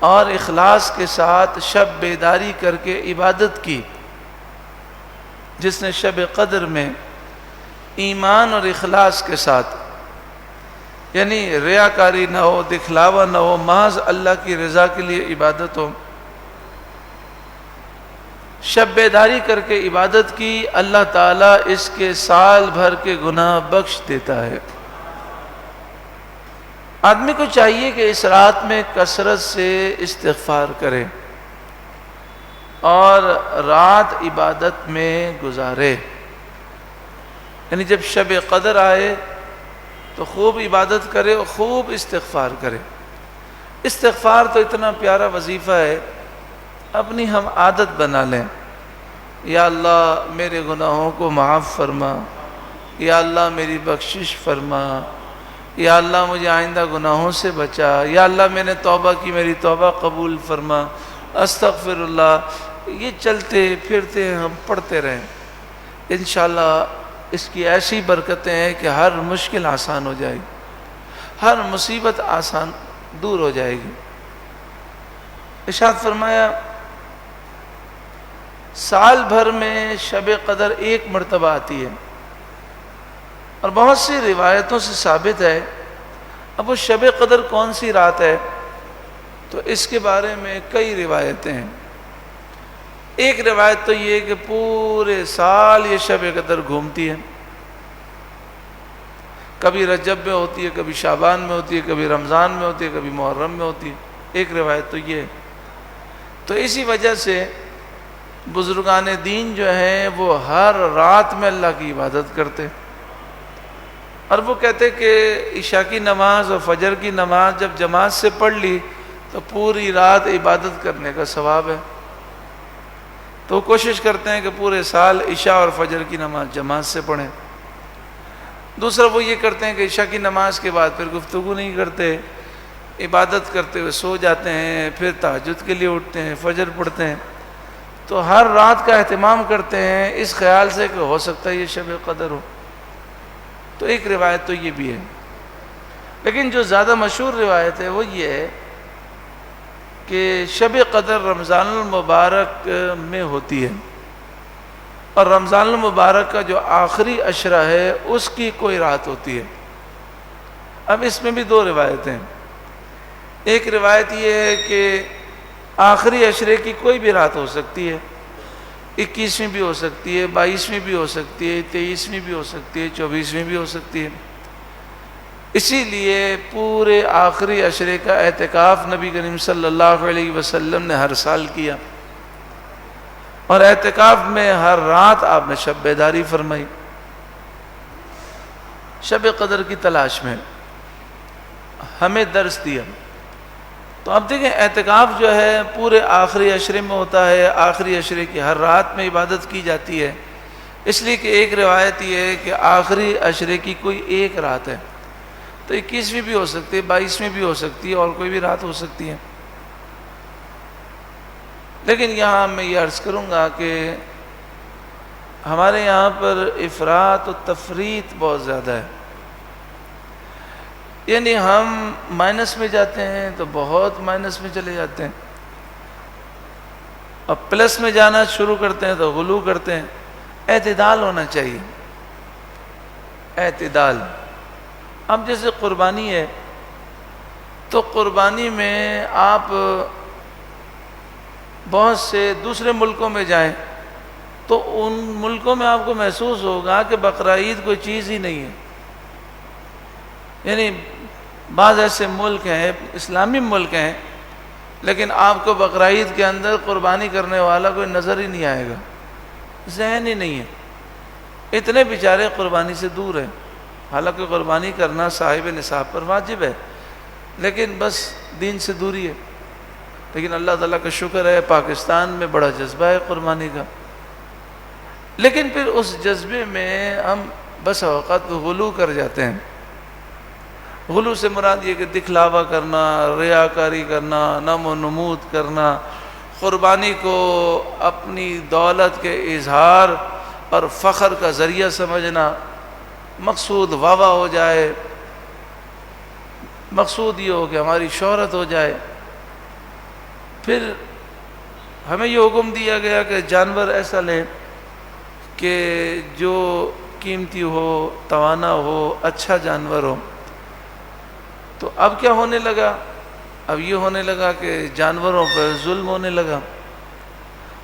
اور اخلاص کے ساتھ شب بیداری کر کے عبادت کی، جس نے شب قدر میں ایمان اور اخلاص کے ساتھ، یعنی ریاکاری نہ ہو، دکھلاوا نہ ہو، محض اللہ کی رضا کے لیے عبادت ہو، شب بیداری کر کے عبادت کی، اللہ تعالیٰ اس کے سال بھر کے گناہ بخش دیتا ہے۔ آدمی کو چاہیے کہ اس رات میں کثرت سے استغفار کرے اور رات عبادت میں گزارے، یعنی جب شب قدر آئے تو خوب عبادت کرے اور خوب استغفار کرے۔ استغفار تو اتنا پیارا وظیفہ ہے، اپنی ہم عادت بنا لیں، یا اللہ میرے گناہوں کو معاف فرما، یا اللہ میری بخشش فرما، یا اللہ مجھے آئندہ گناہوں سے بچا، یا اللہ میں نے توبہ کی میری توبہ قبول فرما، استغفر اللہ۔ یہ چلتے پھرتے ہم پڑھتے رہیں، انشاءاللہ اس کی ایسی برکتیں ہیں کہ ہر مشکل آسان ہو جائے گی، ہر مصیبت آسان دور ہو جائے گی۔ ارشاد فرمایا سال بھر میں شب قدر 1 مرتبہ آتی ہے، اور بہت سی روایتوں سے ثابت ہے۔ اب وہ شب قدر کون سی رات ہے تو اس کے بارے میں کئی روایتیں ہیں۔ ایک روایت تو یہ کہ پورے سال یہ شب قدر گھومتی ہے، کبھی رجب میں ہوتی ہے، کبھی شعبان میں ہوتی ہے، کبھی رمضان میں ہوتی ہے، کبھی محرم میں ہوتی ہے، ایک روایت تو یہ ہے۔ تو اسی وجہ سے بزرگان دین جو ہیں وہ ہر رات میں اللہ کی عبادت کرتے، اور وہ کہتے کہ عشاء کی نماز اور فجر کی نماز جب جماعت سے پڑھ لی تو پوری رات عبادت کرنے کا ثواب ہے، تو وہ کوشش کرتے ہیں کہ پورے سال عشاء اور فجر کی نماز جماعت سے پڑھیں۔ دوسرا وہ یہ کرتے ہیں کہ عشاء کی نماز کے بعد پھر گفتگو نہیں کرتے، عبادت کرتے ہوئے سو جاتے ہیں، پھر تہجد کے لیے اٹھتے ہیں، فجر پڑھتے ہیں، تو ہر رات کا اہتمام کرتے ہیں اس خیال سے کہ ہو سکتا ہے یہ شب قدر ہو۔ تو ایک روایت تو یہ بھی ہے، لیکن جو زیادہ مشہور روایت ہے وہ یہ ہے کہ شب قدر رمضان المبارک میں ہوتی ہے، اور رمضان المبارک کا جو آخری عشرہ ہے اس کی کوئی رات ہوتی ہے۔ اب اس میں بھی دو روایتیں ہیں۔ ایک روایت یہ ہے کہ آخری عشرے کی کوئی بھی رات ہو سکتی ہے، 21ویں بھی ہو سکتی ہے، 22ویں بھی ہو سکتی ہے، 23ویں بھی ہو سکتی ہے، 24ویں بھی ہو سکتی ہے۔ اسی لیے پورے آخری عشرے کا اعتکاف نبی کریم صلی اللہ علیہ وسلم نے ہر سال کیا، اور اعتکاف میں ہر رات آپ نے شب بیداری فرمائی شب قدر کی تلاش میں، ہمیں درس دیا۔ تو اب دیکھیں اعتکاف جو ہے پورے آخری عشرے میں ہوتا ہے، آخری عشرے کی ہر رات میں عبادت کی جاتی ہے، اس لیے کہ ایک روایت یہ ہے کہ آخری عشرے کی کوئی ایک رات ہے، تو 21ویں بھی ہو سکتی ہے، 22ویں بھی ہو سکتی ہے، اور کوئی بھی رات ہو سکتی ہے۔ لیکن یہاں میں یہ عرض کروں گا کہ ہمارے یہاں پر افراط و تفریط بہت زیادہ ہے، یعنی ہم مائنس میں جاتے ہیں تو بہت مائنس میں چلے جاتے ہیں، اور پلس میں جانا شروع کرتے ہیں تو غلو کرتے ہیں۔ اعتدال ہونا چاہیے، اعتدال۔ اب جیسے قربانی ہے تو قربانی میں آپ بہت سے دوسرے ملکوں میں جائیں تو ان ملکوں میں آپ کو محسوس ہوگا کہ بقرعید کوئی چیز ہی نہیں ہے، یعنی بعض ایسے ملک ہیں، اسلامی ملک ہیں، لیکن آپ کو بقرعید کے اندر قربانی کرنے والا کوئی نظر ہی نہیں آئے گا، ذہن ہی نہیں ہے، اتنے بیچارے قربانی سے دور ہیں۔ حالانکہ قربانی کرنا صاحب نصاب پر واجب ہے، لیکن بس دین سے دوری ہے۔ لیکن اللہ تعالیٰ کا شکر ہے پاکستان میں بڑا جذبہ ہے قربانی کا، لیکن پھر اس جذبے میں ہم بس اوقات غلو کر جاتے ہیں۔ غلو سے مراد یہ کہ دکھلاوا کرنا، ریاکاری کرنا، نم و نمود کرنا، قربانی کو اپنی دولت کے اظہار اور فخر کا ذریعہ سمجھنا، مقصود واہ واہ ہو جائے، مقصود یہ ہو کہ ہماری شہرت ہو جائے۔ پھر ہمیں یہ حکم دیا گیا کہ جانور ایسا لیں کہ جو قیمتی ہو، توانا ہو، اچھا جانور ہو۔ تو اب کیا ہونے لگا؟ اب یہ ہونے لگا کہ جانوروں پر ظلم ہونے لگا،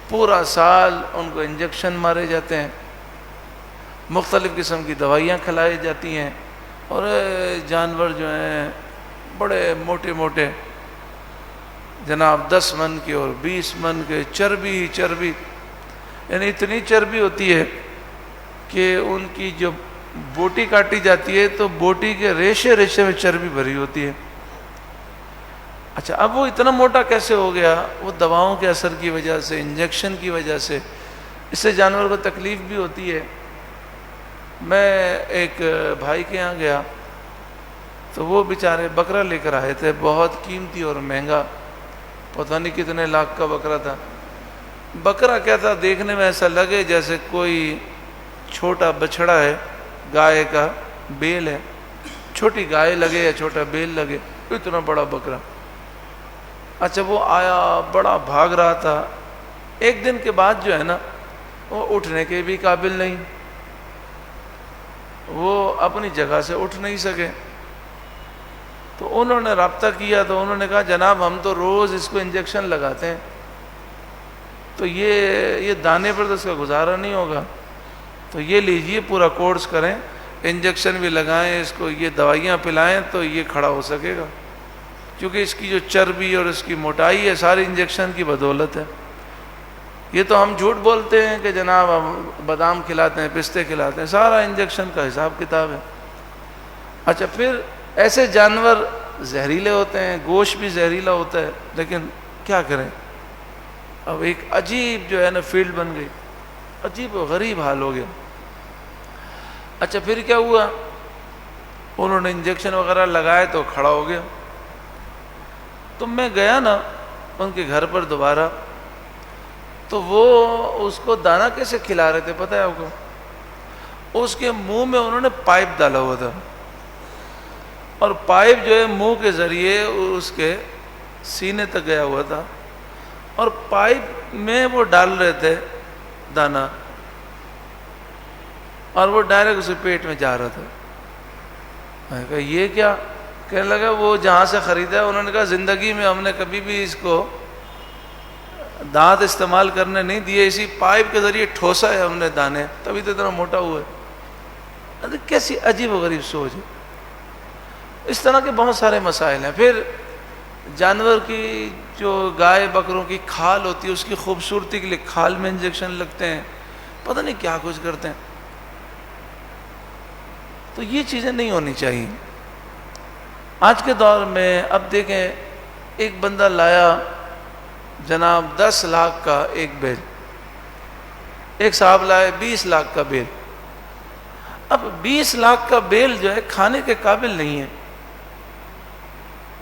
پورا سال ان کو انجیکشن مارے جاتے ہیں، مختلف قسم کی دوائیاں کھلائی جاتی ہیں، اور جانور جو ہیں بڑے موٹے موٹے، جناب 10 من کے اور 20 من کے، چربی ہی چربی، یعنی اتنی چربی ہوتی ہے کہ ان کی جو بوٹی کاٹی جاتی ہے تو بوٹی کے ریشے ریشے میں چربی بھری ہوتی ہے۔ اچھا، اب وہ اتنا موٹا کیسے ہو گیا؟ وہ دواؤں کے اثر کی وجہ سے، انجیکشن کی وجہ سے، اس سے جانور کو تکلیف بھی ہوتی ہے۔ میں ایک بھائی کے یہاں گیا تو وہ بیچارے بکرا لے کر آئے تھے، بہت قیمتی اور مہنگا، پتہ نہیں کتنے لاکھ کا بکرا تھا۔ بکرا کیا تھا، دیکھنے میں ایسا لگے جیسے کوئی چھوٹا بچھڑا ہے، گائے کا بیل ہے، چھوٹی گائے لگے یا چھوٹا بیل لگے، اتنا بڑا بکرا۔ اچھا، وہ آیا، بڑا بھاگ رہا تھا، ایک دن کے بعد جو ہے نا وہ اٹھنے کے بھی قابل نہیں، وہ اپنی جگہ سے اٹھ نہیں سکے۔ تو انہوں نے رابطہ کیا تو انہوں نے کہا جناب ہم تو روز اس کو انجیکشن لگاتے ہیں، تو یہ دانے پر تو اس کا گزارا نہیں ہوگا، تو یہ لیجئے پورا کورس کریں، انجیکشن بھی لگائیں اس کو، یہ دوائیاں پلائیں تو یہ کھڑا ہو سکے گا، کیونکہ اس کی جو چربی اور اس کی موٹائی ہے ساری انجیکشن کی بدولت ہے۔ یہ تو ہم جھوٹ بولتے ہیں کہ جناب ہم بادام کھلاتے ہیں، پستے کھلاتے ہیں، سارا انجیکشن کا حساب کتاب ہے۔ اچھا پھر ایسے جانور زہریلے ہوتے ہیں، گوشت بھی زہریلا ہوتا ہے، لیکن کیا کریں، اب ایک عجیب جو ہے نا فیلڈ بن گئی، عجیب و غریب حال ہو گیا۔ اچھا پھر کیا ہوا، انہوں نے انجیکشن وغیرہ لگائے تو کھڑا ہو گیا۔ تو میں گیا نا ان کے گھر پر دوبارہ، تو وہ اس کو دانہ کیسے کھلا رہے تھے پتہ ہے آپ کو؟ اس کے منہ میں انہوں نے پائپ ڈالا ہوا تھا، اور پائپ جو ہے منہ کے ذریعے اس کے سینے تک گیا ہوا تھا، اور پائپ میں وہ ڈال رہے تھے دانہ، اور وہ ڈائریکٹ اسے پیٹ میں جا رہا تھا۔ میں نے کہا یہ کیا؟ کہنے لگا وہ جہاں سے خریدا ہے انہوں نے کہا زندگی میں ہم نے کبھی بھی اس کو دانت استعمال کرنے نہیں دیے، اسی پائپ کے ذریعے ٹھوسا ہے ہم نے دانے، تبھی تو اتنا موٹا ہوا ہے۔ کیسی عجیب و غریب سوچ ہے۔ اس طرح کے بہت سارے مسائل ہیں۔ پھر جانور کی جو گائے بکروں کی کھال ہوتی ہے اس کی خوبصورتی کے لیے کھال میں انجیکشن لگتے ہیں، پتہ نہیں کیا کچھ کرتے ہیں۔ تو یہ چیزیں نہیں ہونی چاہیے۔ آج کے دور میں اب دیکھیں، ایک بندہ لایا جناب 10 لاکھ کا ایک بیل، ایک صاحب لائے 20 لاکھ کا بیل۔ اب 20 لاکھ کا بیل جو ہے کھانے کے قابل نہیں ہے۔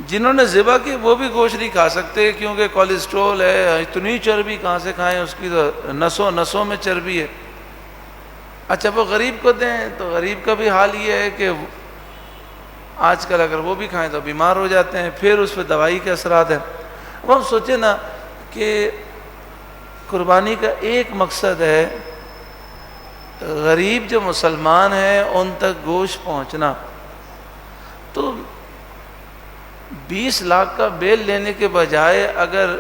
جنہوں نے ذبح کی وہ بھی گوشت نہیں کھا سکتے، کیونکہ کولیسٹرول ہے، اتنی چربی کہاں سے کھائیں، اس کی تو نسوں میں چربی ہے۔ اچھا وہ غریب کو دیں تو غریب کا بھی حال یہ ہے کہ آج کل اگر وہ بھی کھائیں تو بیمار ہو جاتے ہیں، پھر اس پہ دوائی کے اثرات ہیں۔ اب ہم سوچیں نا کہ قربانی کا ایک مقصد ہے غریب جو مسلمان ہیں ان تک گوشت پہنچنا، تو 20 لاکھ کا بیل لینے کے بجائے اگر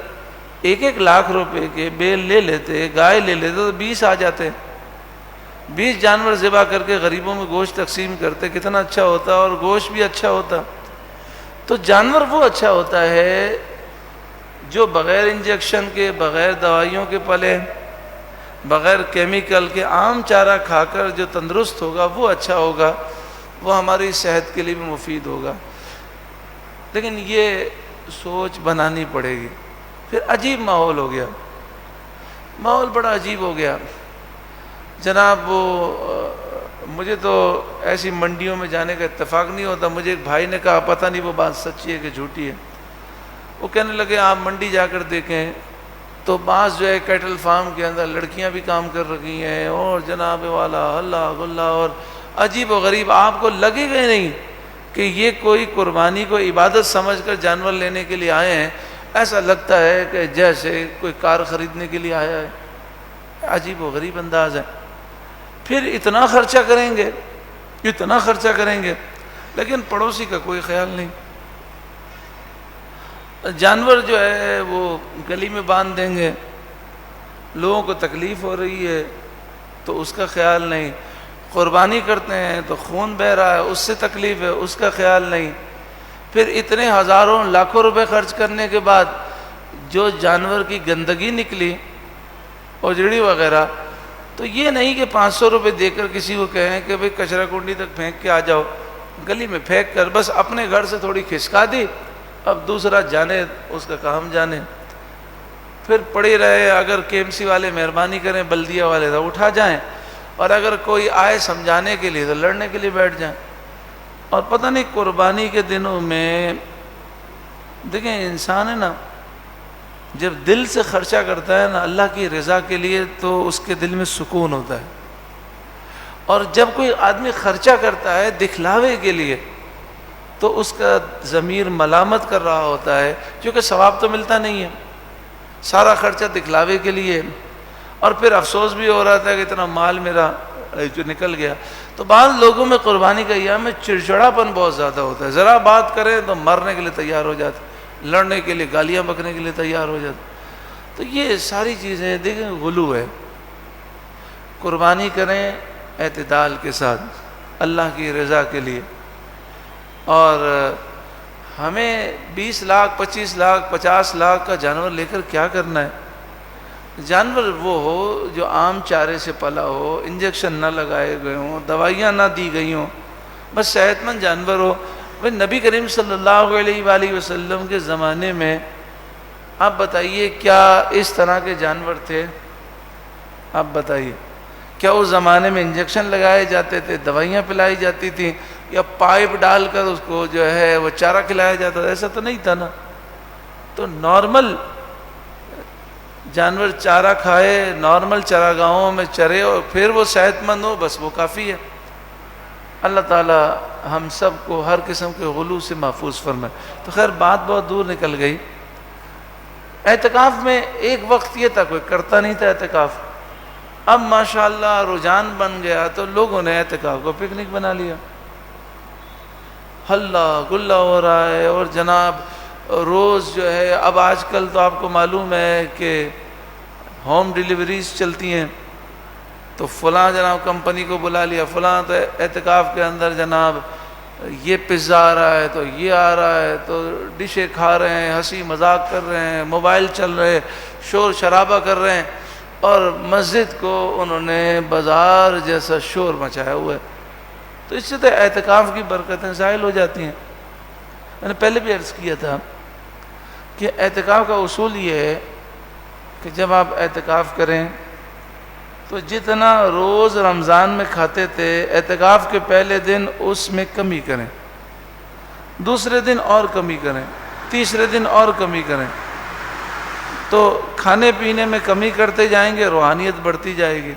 1 لاکھ روپے کے بیل لے لیتے، گائے لے لیتے تو 20 آ جاتے، 20 جانور ذبح کر کے غریبوں میں گوشت تقسیم کرتے، کتنا اچھا ہوتا اور گوشت بھی اچھا ہوتا۔ تو جانور وہ اچھا ہوتا ہے جو بغیر انجیکشن کے، بغیر دوائیوں کے پلے، بغیر کیمیکل کے، عام چارہ کھا کر جو تندرست ہوگا وہ اچھا ہوگا، وہ ہماری صحت کے لیے بھی مفید ہوگا۔ لیکن یہ سوچ بنانی پڑے گی۔ پھر عجیب ماحول ہو گیا، ماحول بڑا عجیب ہو گیا جناب۔ وہ مجھے تو ایسی منڈیوں میں جانے کا اتفاق نہیں ہوتا۔ مجھے ایک بھائی نے کہا پتہ نہیں وہ بات سچی ہے کہ جھوٹی ہے، وہ کہنے لگے آپ منڈی جا کر دیکھیں تو بعض جو ہے کیٹل فارم کے اندر لڑکیاں بھی کام کر رہی ہیں، اور جناب والا اللہ اللہ، اور عجیب و غریب، آپ کو لگے گا نہیں کہ یہ کوئی قربانی کو عبادت سمجھ کر جانور لینے کے لیے آئے ہیں، ایسا لگتا ہے کہ جیسے کوئی کار خریدنے کے لیے آیا ہے۔ عجیب و غریب انداز ہے۔ پھر اتنا خرچہ کریں گے، اتنا خرچہ کریں گے، لیکن پڑوسی کا کوئی خیال نہیں۔ جانور جو ہے وہ گلی میں باندھ دیں گے، لوگوں کو تکلیف ہو رہی ہے تو اس کا خیال نہیں، قربانی کرتے ہیں تو خون بہہ رہا ہے اس سے تکلیف ہے، اس کا خیال نہیں۔ پھر اتنے ہزاروں لاکھوں روپے خرچ کرنے کے بعد جو جانور کی گندگی نکلی، اجڑی وغیرہ، تو یہ نہیں کہ 500 روپے دے کر کسی کو کہیں کہ بھئی کچرا کنڈی تک پھینک کے آ جاؤ، گلی میں پھینک کر بس اپنے گھر سے تھوڑی کھسکا دی، اب دوسرا جانے اس کا کام جانے، پھر پڑے رہے۔ اگر KMC والے مہربانی کریں، بلدیہ والے تو اٹھا جائیں، اور اگر کوئی آئے سمجھانے کے لیے تو لڑنے کے لیے بیٹھ جائیں۔ اور پتہ نہیں قربانی کے دنوں میں دیکھیں انسان ہے نا، جب دل سے خرچہ کرتا ہے نا اللہ کی رضا کے لیے تو اس کے دل میں سکون ہوتا ہے، اور جب کوئی آدمی خرچہ کرتا ہے دکھلاوے کے لیے تو اس کا ضمیر ملامت کر رہا ہوتا ہے، کیونکہ ثواب تو ملتا نہیں ہے، سارا خرچہ دکھلاوے کے لیے، اور پھر افسوس بھی ہو رہا تھا کہ اتنا مال میرا جو نکل گیا۔ تو بعض لوگوں میں قربانی کا ایام میں چڑچڑاپن بہت زیادہ ہوتا ہے، ذرا بات کریں تو مرنے کے لیے تیار ہو جاتے، لڑنے کے لیے، گالیاں بکنے کے لیے تیار ہو جاتے۔ تو یہ ساری چیزیں دیکھیں غلو ہے۔ قربانی کریں اعتدال کے ساتھ، اللہ کی رضا کے لیے. اور ہمیں 20 لاکھ 25 لاکھ 50 لاکھ کا جانور لے کر کیا کرنا ہے؟ جانور وہ ہو جو عام چارے سے پلا ہو، انجیکشن نہ لگائے گئے ہوں، دوائیاں نہ دی گئی ہوں، بس صحت مند جانور ہو. بھائی نبی کریم صلی اللہ علیہ وآلہ وسلم کے زمانے میں آپ بتائیے کیا اس طرح کے جانور تھے؟ آپ بتائیے کیا اس زمانے میں انجیکشن لگائے جاتے تھے، دوائیاں پلائی جاتی تھیں، یا پائپ ڈال کر اس کو جو ہے وہ چارہ کھلایا جاتا تھا؟ ایسا تو نہیں تھا نا. تو نارمل جانور چارہ کھائے، نارمل چراگاہوں میں چرے اور پھر وہ صحت مند ہو، بس وہ کافی ہے. اللہ تعالی ہم سب کو ہر قسم کے غلو سے محفوظ فرمائے. تو خیر بات بہت دور نکل گئی. اعتکاف میں ایک وقت یہ تھا کوئی کرتا نہیں تھا اعتکاف. اب ماشاءاللہ رجحان بن گیا تو لوگوں نے اعتکاف کو پکنک بنا لیا. ہلا گلا ہو رہا ہے. اور جناب روز جو ہے اب آج کل تو آپ کو معلوم ہے کہ ہوم ڈیلیوریز چلتی ہیں، تو فلاں جناب کمپنی کو بلا لیا، فلاں تو اعتکاف کے اندر جناب یہ پزا آ رہا ہے، تو یہ آ رہا ہے، تو ڈشیں کھا رہے ہیں، ہنسی مذاق کر رہے ہیں، موبائل چل رہے، شور شرابہ کر رہے ہیں، اور مسجد کو انہوں نے بازار جیسا شور مچایا ہوا ہے. تو اس سے تو اعتکاف کی برکتیں زائل ہو جاتی ہیں. میں نے پہلے بھی عرض کیا تھا کہ اعتکاف کا اصول یہ ہے کہ جب آپ اعتکاف کریں تو جتنا روز رمضان میں کھاتے تھے اعتکاف کے پہلے دن اس میں کمی کریں، دوسرے دن اور کمی کریں، تیسرے دن اور کمی کریں. تو کھانے پینے میں کمی کرتے جائیں گے، روحانیت بڑھتی جائے گی.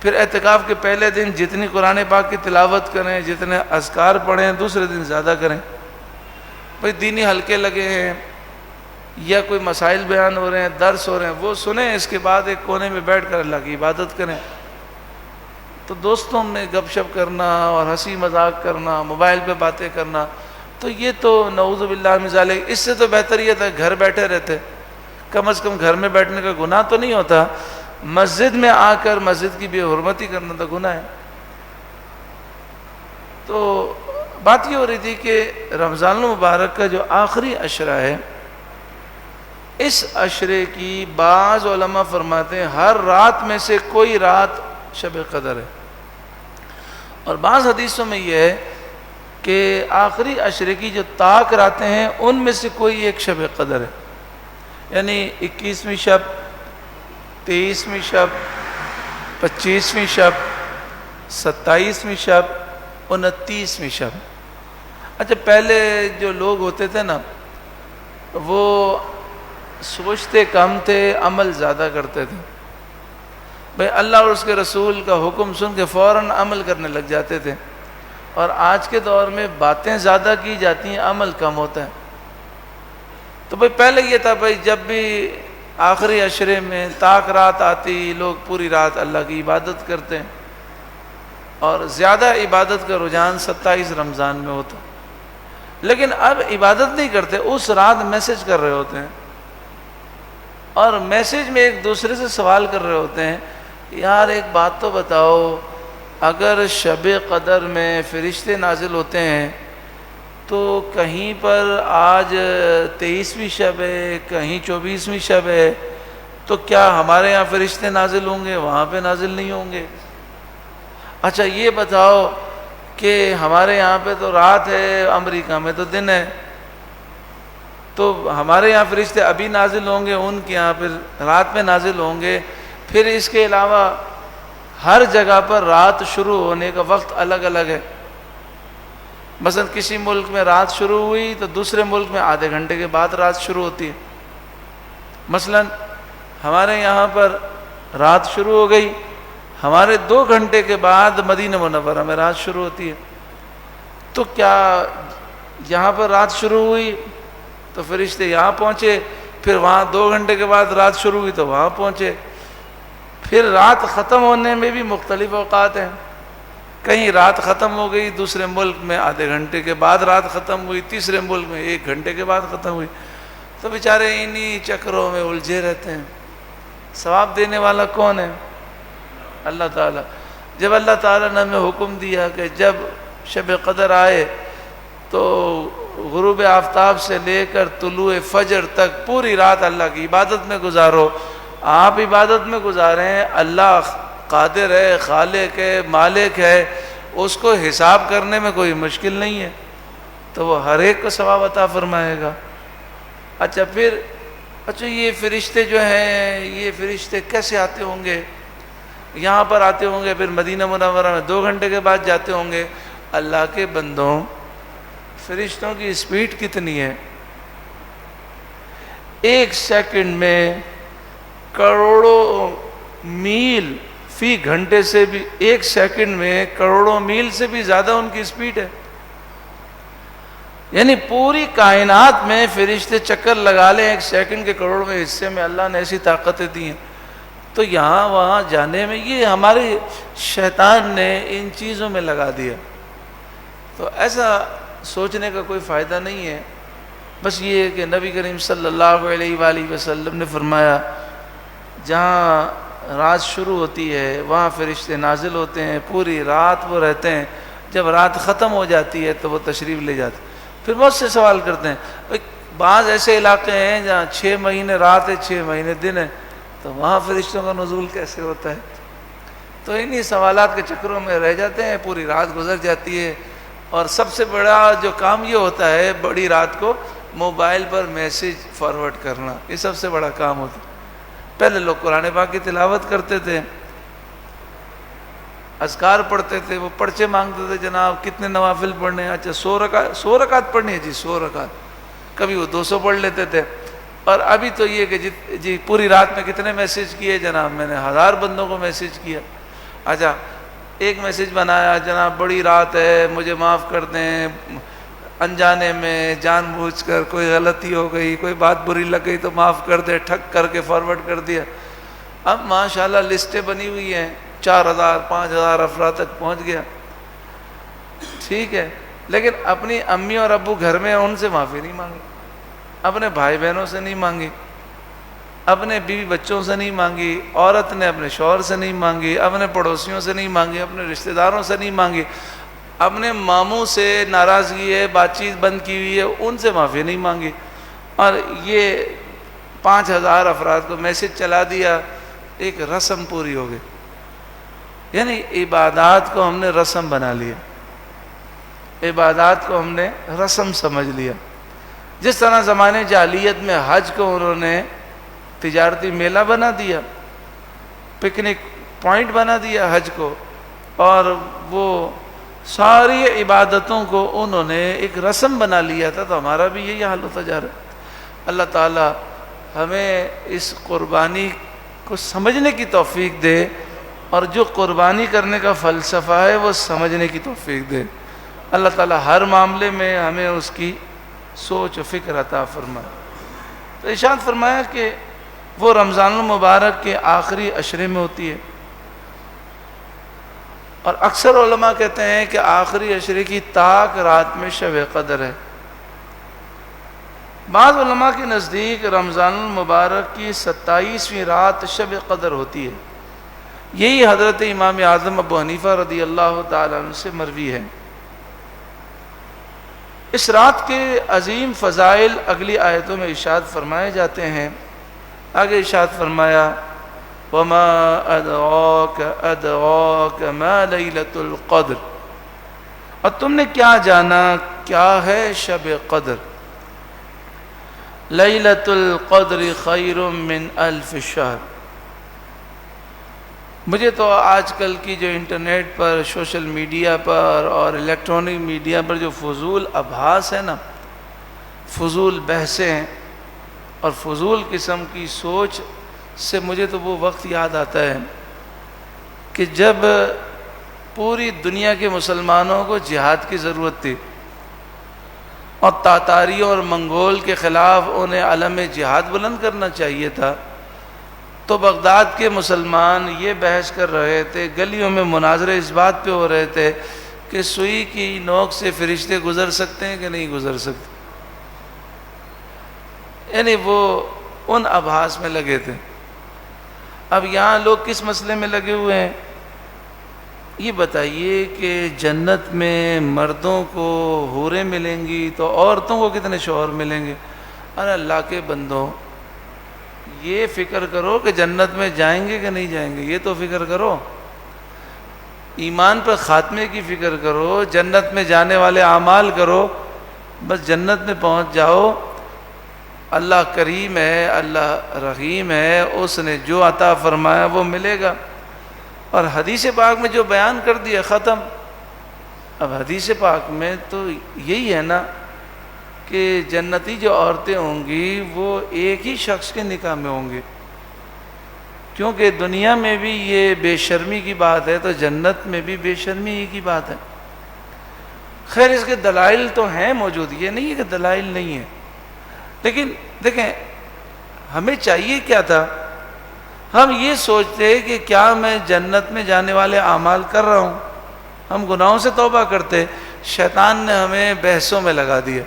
پھر اعتکاف کے پہلے دن جتنی قرآن پاک کی تلاوت کریں، جتنے اذکار پڑھیں، دوسرے دن زیادہ کریں. بھئی دینی حلقے لگے ہیں یا کوئی مسائل بیان ہو رہے ہیں، درس ہو رہے ہیں، وہ سنیں، اس کے بعد ایک کونے میں بیٹھ کر اللہ کی عبادت کریں. تو دوستوں میں گپ شپ کرنا اور ہنسی مذاق کرنا، موبائل پہ باتیں کرنا، تو یہ تو نعوذ باللہ من ذالک. اس سے تو بہتر یہ تھا گھر بیٹھے رہتے. کم از کم گھر میں بیٹھنے کا گناہ تو نہیں ہوتا، مسجد میں آ کر مسجد کی بے حرمتی کرنا تو گناہ ہے. تو بات یہ ہو رہی تھی کہ رمضان المبارک کا جو آخری عشرہ ہے، اس عشرے کی بعض علماء فرماتے ہیں ہر رات میں سے کوئی رات شب قدر ہے، اور بعض حدیثوں میں یہ ہے کہ آخری عشرے کی جو طاق راتیں ہیں ان میں سے کوئی ایک شب قدر ہے. یعنی 21ویں شب، 23ویں شب، 25ویں شب، 27ویں شب، 29ویں شب. اچھا پہلے جو لوگ ہوتے تھے نا وہ سوچتے کم تھے، عمل زیادہ کرتے تھے. بھئی اللہ اور اس کے رسول کا حکم سن کے فوراً عمل کرنے لگ جاتے تھے. اور آج کے دور میں باتیں زیادہ کی جاتی ہیں، عمل کم ہوتا ہے. تو بھئی پہلے یہ تھا بھئی جب بھی آخری عشرے میں طاق رات آتی لوگ پوری رات اللہ کی عبادت کرتے ہیں، اور زیادہ عبادت کا رجحان 27 رمضان میں ہوتا. لیکن اب عبادت نہیں کرتے، اس رات میسج کر رہے ہوتے ہیں، اور میسج میں ایک دوسرے سے سوال کر رہے ہوتے ہیں، یار ایک بات تو بتاؤ، اگر شب قدر میں فرشتے نازل ہوتے ہیں تو کہیں پر آج 23ویں شب ہے، کہیں 24ویں شب ہے، تو کیا ہمارے یہاں فرشتے نازل ہوں گے، وہاں پہ نازل نہیں ہوں گے؟ اچھا یہ بتاؤ کہ ہمارے یہاں پہ تو رات ہے، امریکہ میں تو دن ہے، تو ہمارے یہاں فرشتے ابھی نازل ہوں گے، ان کے یہاں پھر رات میں نازل ہوں گے. پھر اس کے علاوہ ہر جگہ پر رات شروع ہونے کا وقت الگ الگ ہے. مثلا کسی ملک میں رات شروع ہوئی تو دوسرے ملک میں آدھے گھنٹے کے بعد رات شروع ہوتی ہے. مثلا ہمارے یہاں پر رات شروع ہو گئی، ہمارے 2 گھنٹے کے بعد مدینہ منورہ میں رات شروع ہوتی ہے. تو کیا یہاں پر رات شروع ہوئی تو فرشتے یہاں پہنچے، پھر وہاں 2 گھنٹے کے بعد رات شروع ہوئی تو وہاں پہنچے. پھر رات ختم ہونے میں بھی مختلف اوقات ہیں. کہیں رات ختم ہو گئی دوسرے ملک میں آدھے گھنٹے کے بعد رات ختم ہوئی، تیسرے ملک میں 1 گھنٹے کے بعد ختم ہوئی. تو بیچارے انہی چکروں میں الجھے رہتے ہیں. ثواب دینے والا کون ہے؟ اللہ تعالیٰ. جب اللہ تعالیٰ نے ہمیں حکم دیا کہ جب شب قدر آئے تو غروب آفتاب سے لے کر طلوع فجر تک پوری رات اللہ کی عبادت میں گزارو، آپ عبادت میں گزاریں، اللہ قادر ہے، خالق ہے، مالک ہے، اس کو حساب کرنے میں کوئی مشکل نہیں ہے، تو وہ ہر ایک کو ثواب عطا فرمائے گا۔ اچھا یہ فرشتے جو ہیں، یہ فرشتے کیسے آتے ہوں گے؟ یہاں پر آتے ہوں گے، پھر مدینہ منورہ میں 2 گھنٹے کے بعد جاتے ہوں گے۔ اللہ کے بندوں، فرشتوں کی سپیڈ کتنی ہے؟ 1 سیکنڈ میں کروڑوں میل فی گھنٹے سے بھی، 1 سیکنڈ میں کروڑوں میل سے بھی زیادہ ان کی سپیڈ ہے۔ یعنی پوری کائنات میں فرشتے چکر لگا لیں 1 سیکنڈ کے کروڑویں حصے میں، اللہ نے ایسی طاقتیں دی ہیں۔ تو یہاں وہاں جانے میں یہ ہمارے شیطان نے ان چیزوں میں لگا دیا، تو ایسا سوچنے کا کوئی فائدہ نہیں ہے۔ بس یہ ہے کہ نبی کریم صلی اللہ علیہ وآلہ وسلم نے فرمایا جہاں رات شروع ہوتی ہے وہاں فرشتے نازل ہوتے ہیں، پوری رات وہ رہتے ہیں، جب رات ختم ہو جاتی ہے تو وہ تشریف لے جاتے ہیں۔ پھر بہت سے سوال کرتے ہیں، بعض ایسے علاقے ہیں جہاں 6 مہینے رات ہے 6 مہینے دن ہے، تو وہاں فرشتوں کا نزول کیسے ہوتا ہے؟ تو انہی سوالات کے چکروں میں رہ جاتے ہیں، پوری رات گزر جاتی ہے۔ اور سب سے بڑا جو کام یہ ہوتا ہے بڑی رات کو موبائل پر میسیج فارورڈ کرنا، یہ سب سے بڑا کام ہوتا ہے۔ پہلے لوگ قرآن پاک کی تلاوت کرتے تھے، اذکار پڑھتے تھے، وہ پرچے مانگتے تھے جناب کتنے نوافل پڑھنے ہیں، اچھا 100 رکعت پڑھنی ہے جی 100 رکعت، کبھی وہ 200 پڑھ لیتے تھے۔ اور ابھی تو یہ کہ جی پوری رات میں کتنے میسیج کیے جناب، میں نے 1000 بندوں کو میسیج کیا۔ اچھا ایک میسیج بنایا جناب بڑی رات ہے مجھے معاف کر دیں، انجانے میں جان بوجھ کر کوئی غلطی ہو گئی، کوئی بات بری لگ گئی تو معاف کر دے، ٹھک کر کے فارورڈ کر دیا۔ اب ماشاءاللہ لسٹیں بنی ہوئی ہیں، 4000 5000 افراد تک پہنچ گیا، ٹھیک ہے، لیکن اپنی امی اور ابو گھر میں ان سے معافی نہیں مانگی، اپنے بھائی بہنوں سے نہیں مانگی، اپنے بیوی بچوں سے نہیں مانگی، عورت نے اپنے شوہر سے نہیں مانگی، اپنے پڑوسیوں سے نہیں مانگی، اپنے رشتہ داروں سے نہیں مانگی، اپنے ماموں سے ناراضگی ہے، بات چیت بند کی ہوئی ہے، ان سے معافی نہیں مانگی، اور یہ 5000 افراد کو میسیج چلا دیا، ایک رسم پوری ہو گئی۔ یعنی عبادات کو ہم نے رسم بنا لیا، عبادات کو ہم نے رسم سمجھ لیا۔ جس طرح زمانے جاہلیت میں حج کو انہوں نے تجارتی میلہ بنا دیا، پکنک پوائنٹ بنا دیا حج کو، اور وہ ساری عبادتوں کو انہوں نے ایک رسم بنا لیا تھا، تو ہمارا بھی یہی حال ہوتا جا رہا ہے۔ اللہ تعالی ہمیں اس قربانی کو سمجھنے کی توفیق دے، اور جو قربانی کرنے کا فلسفہ ہے وہ سمجھنے کی توفیق دے۔ اللہ تعالی ہر معاملے میں ہمیں اس کی سوچ و فکر عطا فرمائے۔ تو ارشاد فرمایا کہ وہ رمضان المبارک کے آخری عشرے میں ہوتی ہے، اور اکثر علماء کہتے ہیں کہ آخری عشرے کی طاق رات میں شب قدر ہے۔ بعض علماء کے نزدیک رمضان المبارک کی 27ویں رات شب قدر ہوتی ہے، یہی حضرت امام اعظم ابو حنیفہ رضی اللہ تعالیٰ عنہ سے مروی ہے۔ اس رات کے عظیم فضائل اگلی آیتوں میں ارشاد فرمائے جاتے ہیں۔ آگے ارشاد فرمایا وَمَا أَدْرَاكَ أَدْرَاكَ مَا لَيْلَةُ الْقَدْرِ، اور تم نے کیا جانا کیا ہے شب قدر۔ لَيْلَةُ الْقَدْرِ خَيْرٌ مِّنْ أَلْفِ شَهْرٍ۔ مجھے تو آج کل کی جو انٹرنیٹ پر، سوشل میڈیا پر اور الیکٹرانک میڈیا پر جو فضول ابحاث ہے نا، فضول بحثیں ہیں اور فضول قسم کی سوچ سے مجھے تو وہ وقت یاد آتا ہے کہ جب پوری دنیا کے مسلمانوں کو جہاد کی ضرورت تھی اور تاتاریوں اور منگول کے خلاف انہیں علم جہاد بلند کرنا چاہیے تھا، تو بغداد کے مسلمان یہ بحث کر رہے تھے، گلیوں میں مناظرے اس بات پہ ہو رہے تھے کہ سوئی کی نوک سے فرشتے گزر سکتے ہیں کہ نہیں گزر سکتے، یعنی وہ ان ابحاث میں لگے تھے۔ اب یہاں لوگ کس مسئلے میں لگے ہوئے ہیں؟ یہ بتائیے کہ جنت میں مردوں کو حوریں ملیں گی تو عورتوں کو کتنے شوہر ملیں گے؟ ارے اللہ کے بندوں، یہ فکر کرو کہ جنت میں جائیں گے کہ نہیں جائیں گے، یہ تو فکر کرو. ایمان پر خاتمے کی فکر کرو، جنت میں جانے والے اعمال کرو، بس جنت میں پہنچ جاؤ. اللہ کریم ہے، اللہ رحیم ہے، اس نے جو عطا فرمایا وہ ملے گا. اور حدیث پاک میں جو بیان کر دیا ختم. اب حدیث پاک میں تو یہی ہے نا کہ جنتی جو عورتیں ہوں گی وہ ایک ہی شخص کے نکاح میں ہوں گی، کیونکہ دنیا میں بھی یہ بے شرمی کی بات ہے تو جنت میں بھی بے شرمی ہی کی بات ہے. خیر اس کے دلائل تو ہیں موجود، یہ نہیں ہے کہ دلائل نہیں ہے، لیکن دیکھیں ہمیں چاہیے کیا تھا. ہم یہ سوچتے کہ کیا میں جنت میں جانے والے اعمال کر رہا ہوں، ہم گناہوں سے توبہ کرتے. شیطان نے ہمیں بحثوں میں لگا دیا.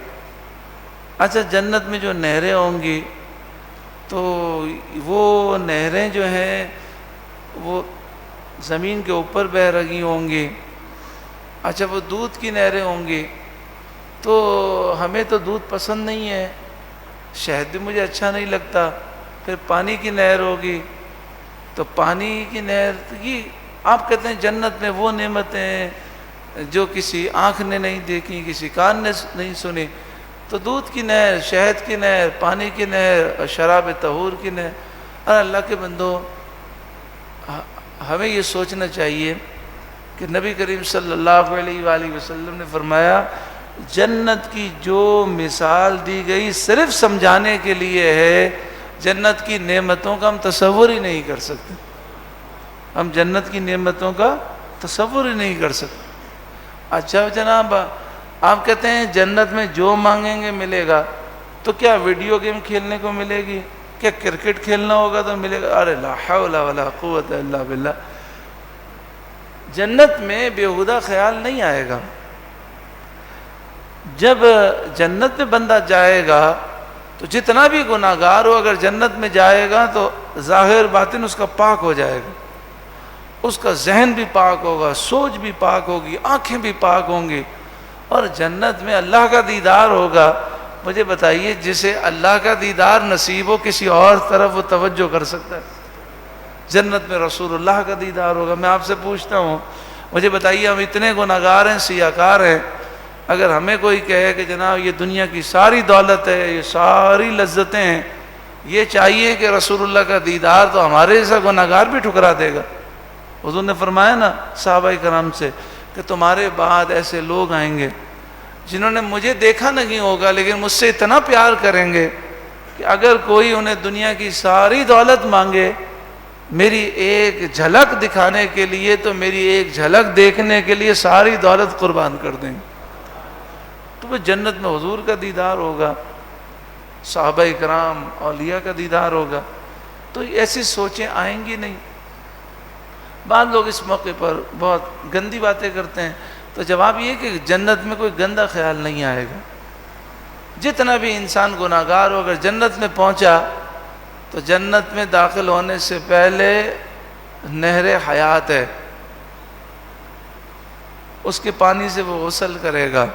اچھا جنت میں جو نہریں ہوں گی تو وہ نہریں جو ہیں وہ زمین کے اوپر بہہ رہی ہوں گی. اچھا وہ دودھ کی نہریں ہوں گی تو ہمیں تو دودھ پسند نہیں ہے، شہد بھی مجھے اچھا نہیں لگتا. پھر پانی کی نہر ہوگی تو پانی کی نہر یہ آپ کہتے ہیں جنت میں وہ نعمتیں جو کسی آنکھ نے نہیں دیکھی، کسی کان نے نہیں سنی. تو دودھ کی نہر، شہد کی نہر، پانی کی نہر، شراب طہور کی نہر. اور اللہ کے بندو ہمیں یہ سوچنا چاہیے کہ نبی کریم صلی اللہ علیہ وآلہ وسلم نے فرمایا جنت کی جو مثال دی گئی صرف سمجھانے کے لیے ہے. جنت کی نعمتوں کا ہم تصور ہی نہیں کر سکتے، ہم جنت کی نعمتوں کا تصور ہی نہیں کر سکتے. اچھا جناب آپ کہتے ہیں جنت میں جو مانگیں گے ملے گا، تو کیا ویڈیو گیم کھیلنے کو ملے گی؟ کیا کرکٹ کھیلنا ہوگا تو ملے گا؟ ارے لا حول ولا قوت الا باللہ. جنت میں بیہودہ خیال نہیں آئے گا. جب جنت میں بندہ جائے گا تو جتنا بھی گناہ گار ہو اگر جنت میں جائے گا تو ظاہر باطن اس کا پاک ہو جائے گا، اس کا ذہن بھی پاک ہوگا، سوچ بھی پاک ہوگی، آنکھیں بھی پاک ہوں گی. اور جنت میں اللہ کا دیدار ہوگا. مجھے بتائیے جسے اللہ کا دیدار نصیب ہو کسی اور طرف وہ توجہ کر سکتا ہے؟ جنت میں رسول اللہ کا دیدار ہوگا. میں آپ سے پوچھتا ہوں، مجھے بتائیے ہم اتنے گناہ گار ہیں، سیاہ کار ہیں، اگر ہمیں کوئی کہے کہ جناب یہ دنیا کی ساری دولت ہے، یہ ساری لذتیں ہیں، یہ چاہیے کہ رسول اللہ کا دیدار، تو ہمارے جیسا گناہ گار بھی ٹھکرا دے گا. حضور نے فرمایا نا صحابہ کرام سے کہ تمہارے بعد ایسے لوگ آئیں گے جنہوں نے مجھے دیکھا نہیں ہوگا لیکن مجھ سے اتنا پیار کریں گے کہ اگر کوئی انہیں دنیا کی ساری دولت مانگے، میری ایک جھلک دکھانے کے لیے تو میری ایک جھلک دیکھنے کے لیے ساری دولت قربان کر دیں گے. تو وہ جنت میں حضور کا دیدار ہوگا، صحابہ کرام اولیاء کا دیدار ہوگا. تو ایسی سوچیں آئیں گی نہیں. بعض لوگ اس موقع پر بہت گندی باتیں کرتے ہیں، تو جواب یہ کہ جنت میں کوئی گندا خیال نہیں آئے گا. جتنا بھی انسان گناہ گار ہو اگر جنت میں پہنچا تو جنت میں داخل ہونے سے پہلے نہر حیات ہے، اس کے پانی سے وہ غسل کرے گا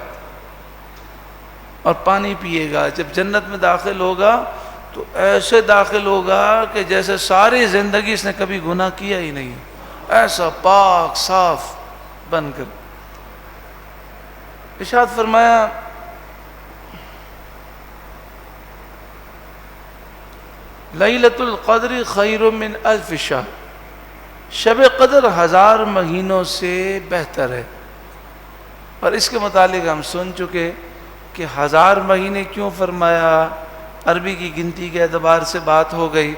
اور پانی پیے گا. جب جنت میں داخل ہوگا تو ایسے داخل ہوگا کہ جیسے ساری زندگی اس نے کبھی گناہ کیا ہی نہیں، ایسا پاک صاف بن کر. ارشاد فرمایا لیلۃ القدر خیر من الف شہر، شب قدر 1000 مہینوں سے بہتر ہے. اور اس کے متعلق ہم سن چکے کہ 1000 مہینے کیوں فرمایا، عربی کی گنتی کے اعتبار سے بات ہو گئی.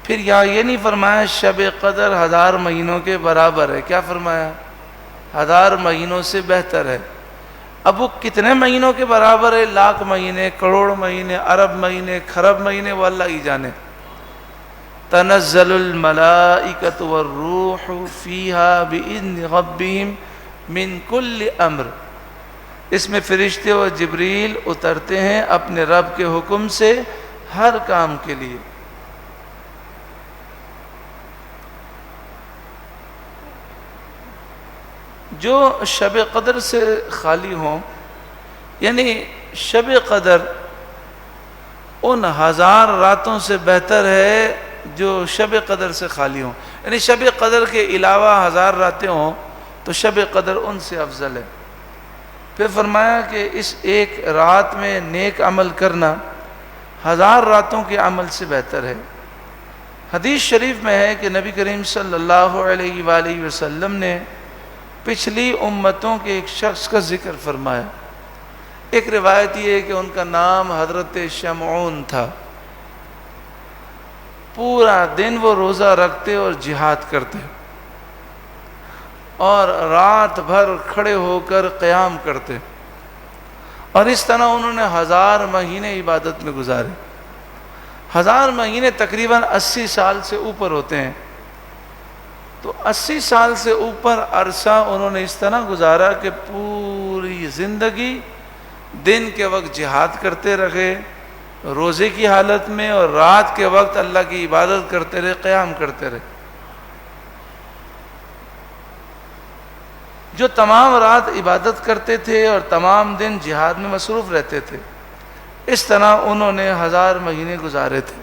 پھر یہاں یہ نہیں فرمایا شب قدر 1000 مہینوں کے برابر ہے، کیا فرمایا؟ 1000 مہینوں سے بہتر ہے. اب وہ کتنے مہینوں کے برابر ہے؟ لاکھ مہینے، کروڑ مہینے، ارب مہینے، خرب مہینے، وہ اللہ ہی جانے. تنزل الملائکۃ والروح فیہا بإذن ربہم من کل امر، اس میں فرشتے اور جبریل اترتے ہیں اپنے رب کے حکم سے ہر کام کے لیے. جو شب قدر سے خالی ہوں، یعنی شب قدر ان 1000 راتوں سے بہتر ہے جو شب قدر سے خالی ہوں، یعنی شب قدر کے علاوہ 1000 راتیں ہوں تو شب قدر ان سے افضل ہے۔ پھر فرمایا کہ اس ایک رات میں نیک عمل کرنا 1000 راتوں کے عمل سے بہتر ہے۔ حدیث شریف میں ہے کہ نبی کریم صلی اللہ علیہ وآلہ وسلم نے پچھلی امتوں کے ایک شخص کا ذکر فرمایا۔ ایک روایت یہ ہے کہ ان کا نام حضرت شمعون تھا۔ پورا دن وہ روزہ رکھتے اور جہاد کرتے اور رات بھر کھڑے ہو کر قیام کرتے، اور اس طرح انہوں نے 1000 مہینے عبادت میں گزارے۔ 1000 مہینے تقریباً 80 سال سے اوپر ہوتے ہیں، تو 80 سال سے اوپر عرصہ انہوں نے اس طرح گزارا کہ پوری زندگی دن کے وقت جہاد کرتے رہے روزے کی حالت میں، اور رات کے وقت اللہ کی عبادت کرتے رہے، قیام کرتے رہے۔ جو تمام رات عبادت کرتے تھے اور تمام دن جہاد میں مصروف رہتے تھے، اس طرح انہوں نے 1000 مہینے گزارے تھے۔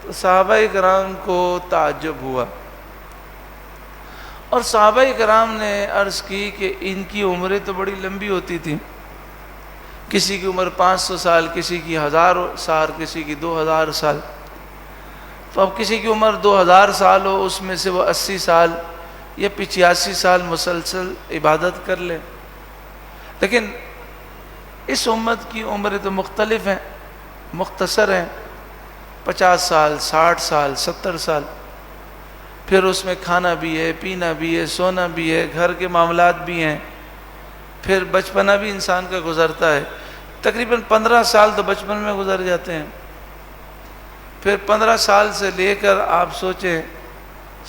تو صحابہ کرام کو تعجب ہوا، اور صحابہ کرام نے عرض کی کہ ان کی عمریں تو بڑی لمبی ہوتی تھیں، کسی کی عمر 500 سال، کسی کی 1000 سال، کسی کی 2000 سال۔ تو اب کسی کی عمر 2000 سال ہو، اس میں سے وہ 80 سال یا 85 سال مسلسل عبادت کر لے، لیکن اس امت کی عمریں تو مختلف ہیں، مختصر ہیں، 50 سال، 60 سال، 70 سال، پھر اس میں کھانا بھی ہے، پینا بھی ہے، سونا بھی ہے، گھر کے معاملات بھی ہیں، پھر بچپنا بھی انسان کا گزرتا ہے۔ تقریباً 15 سال تو بچپن میں گزر جاتے ہیں، پھر 15 سال سے لے کر آپ سوچیں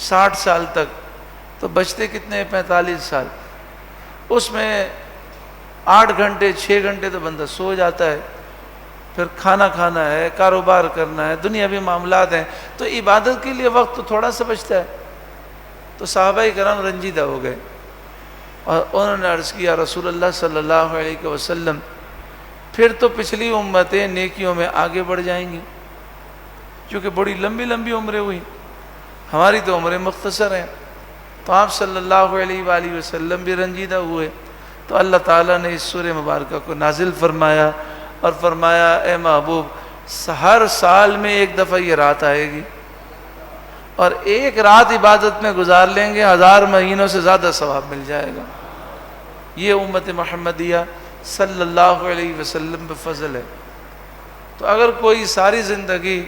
60 سال تک تو بچتے کتنے؟ 45 سال۔ اس میں 8 گھنٹے 6 گھنٹے تو بندہ سو جاتا ہے، پھر کھانا کھانا ہے، کاروبار کرنا ہے، دنیاوی معاملات ہیں، تو عبادت کے لیے وقت تو تھوڑا سا بچتا ہے۔ تو صحابہ کرام رنجیدہ ہو گئے، اور انہوں نے عرض کیا رسول اللہ صلی اللہ علیہ وسلم، پھر تو پچھلی امتیں نیکیوں میں آگے بڑھ جائیں گی، کیونکہ بڑی لمبی لمبی عمریں ہوئی، ہماری تو عمریں مختصر ہیں۔ تو آپ صلی اللہ علیہ وآلہ وسلم بھی رنجیدہ ہوئے، تو اللہ تعالیٰ نے اس سورہ مبارکہ کو نازل فرمایا اور فرمایا اے محبوب، ہر سال میں ایک دفعہ یہ رات آئے گی، اور ایک رات عبادت میں گزار لیں گے 1000 مہینوں سے زیادہ ثواب مل جائے گا۔ یہ امت محمدیہ صلی اللہ علیہ وسلم پہ فضل ہے۔ تو اگر کوئی ساری زندگی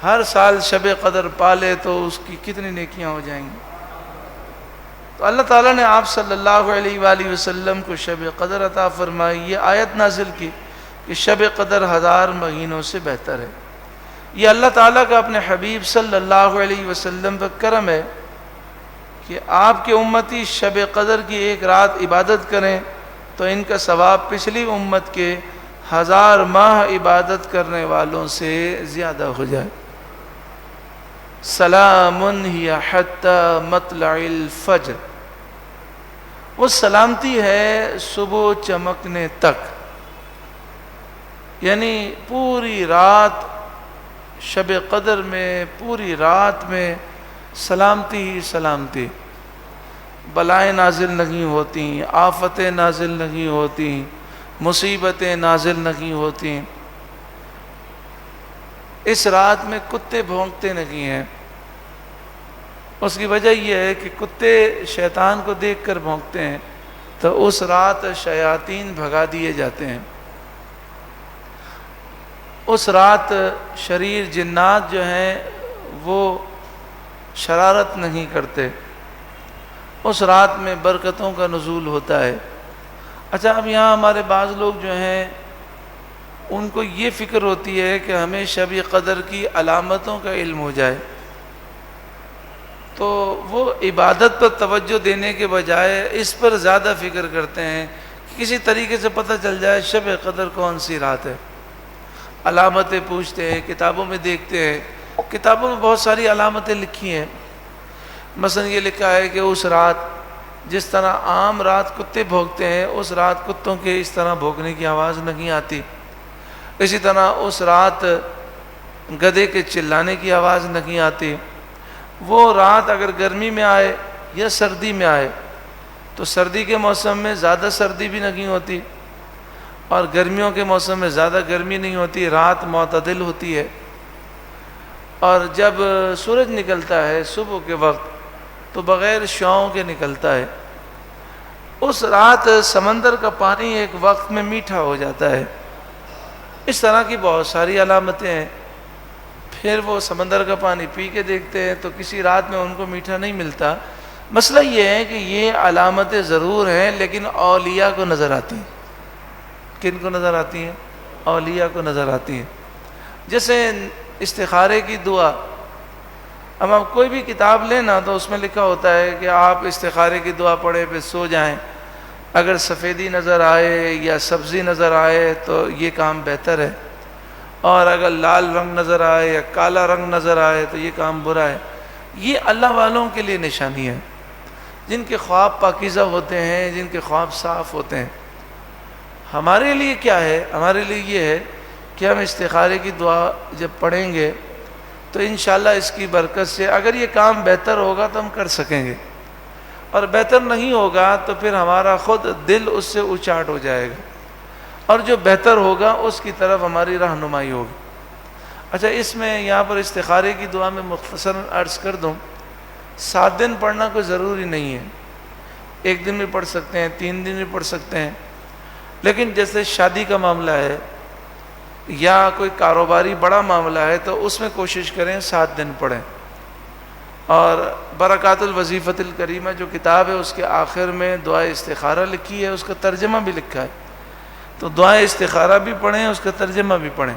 ہر سال شب قدر پالے تو اس کی کتنی نیکیاں ہو جائیں گی۔ تو اللہ تعالیٰ نے آپ صلی اللہ علیہ وآلہ وسلم کو شب قدر عطا فرمائی، یہ آیت نازل کی کہ شب قدر 1000 مہینوں سے بہتر ہے۔ یہ اللہ تعالیٰ کا اپنے حبیب صلی اللہ علیہ وسلم پر کرم ہے کہ آپ کے امتی شب قدر کی ایک رات عبادت کریں تو ان کا ثواب پچھلی امت کے 1000 ماہ عبادت کرنے والوں سے زیادہ ہو جائے۔ سلام ہی حتی مطلع الفجر، وہ سلامتی ہے صبح چمکنے تک، یعنی پوری رات شب قدر میں، پوری رات میں سلامتی ہی سلامتی، بلائیں نازل نہیں ہوتی، آفتیں نازل نہیں ہوتی، مصیبتیں نازل نہیں ہوتی۔ اس رات میں کتے بھونکتے نہیں ہیں، اس کی وجہ یہ ہے کہ کتے شیطان کو دیکھ کر بھونکتے ہیں، تو اس رات شیاطین بھگا دیے جاتے ہیں۔ اس رات شریر جنات جو ہیں وہ شرارت نہیں کرتے، اس رات میں برکتوں کا نزول ہوتا ہے۔ اچھا، اب یہاں ہمارے بعض لوگ جو ہیں ان کو یہ فکر ہوتی ہے کہ ہمیں شب قدر کی علامتوں کا علم ہو جائے، تو وہ عبادت پر توجہ دینے کے بجائے اس پر زیادہ فکر کرتے ہیں کہ کسی طریقے سے پتہ چل جائے شب قدر کون سی رات ہے۔ علامتیں پوچھتے ہیں، کتابوں میں دیکھتے ہیں، کتابوں میں بہت ساری علامتیں لکھی ہیں، مثلا یہ لکھا ہے کہ اس رات جس طرح عام رات کتے بھونکتے ہیں اس رات کتوں کے اس طرح بھونکنے کی آواز نہیں آتی، اسی طرح اس رات گدھے کے چلانے کی آواز نہیں آتی۔ وہ رات اگر گرمی میں آئے یا سردی میں آئے تو سردی کے موسم میں زیادہ سردی بھی نہیں ہوتی اور گرمیوں کے موسم میں زیادہ گرمی نہیں ہوتی، رات معتدل ہوتی ہے۔ اور جب سورج نکلتا ہے صبح کے وقت تو بغیر شعاؤں کے نکلتا ہے۔ اس رات سمندر کا پانی ایک وقت میں میٹھا ہو جاتا ہے۔ اس طرح کی بہت ساری علامتیں ہیں۔ پھر وہ سمندر کا پانی پی کے دیکھتے ہیں تو کسی رات میں ان کو میٹھا نہیں ملتا۔ مسئلہ یہ ہے کہ یہ علامتیں ضرور ہیں لیکن اولیاء کو نظر آتی ہیں۔ کن کو نظر آتی ہیں؟ اولیاء کو نظر آتی ہیں۔ جیسے استخارے کی دعا، اب آپ کوئی بھی کتاب لیں نا تو اس میں لکھا ہوتا ہے کہ آپ استخارے کی دعا پڑھیں پھر سو جائیں، اگر سفیدی نظر آئے یا سبزی نظر آئے تو یہ کام بہتر ہے، اور اگر لال رنگ نظر آئے یا کالا رنگ نظر آئے تو یہ کام برا ہے۔ یہ اللہ والوں کے لیے نشانی ہے، جن کے خواب پاکیزہ ہوتے ہیں، جن کے خواب صاف ہوتے ہیں۔ ہمارے لیے کیا ہے؟ ہمارے لیے یہ ہے کہ ہم استخارے کی دعا جب پڑھیں گے تو انشاءاللہ اس کی برکت سے اگر یہ کام بہتر ہوگا تو ہم کر سکیں گے، اور بہتر نہیں ہوگا تو پھر ہمارا خود دل اس سے اچاٹ ہو جائے گا، اور جو بہتر ہوگا اس کی طرف ہماری رہنمائی ہوگی۔ اچھا، اس میں یہاں پر استخارے کی دعا میں مختصر عرض کر دوں، 7 دن پڑھنا کوئی ضروری نہیں ہے، 1 دن بھی پڑھ سکتے ہیں، 3 دن بھی پڑھ سکتے ہیں، لیکن جیسے شادی کا معاملہ ہے یا کوئی کاروباری بڑا معاملہ ہے تو اس میں کوشش کریں 7 دن پڑھیں۔ اور برکات الوظیفۃ الکریمہ جو کتاب ہے اس کے آخر میں دعائے استخارہ لکھی ہے، اس کا ترجمہ بھی لکھا ہے، تو دعائے استخارہ بھی پڑھیں، اس کا ترجمہ بھی پڑھیں۔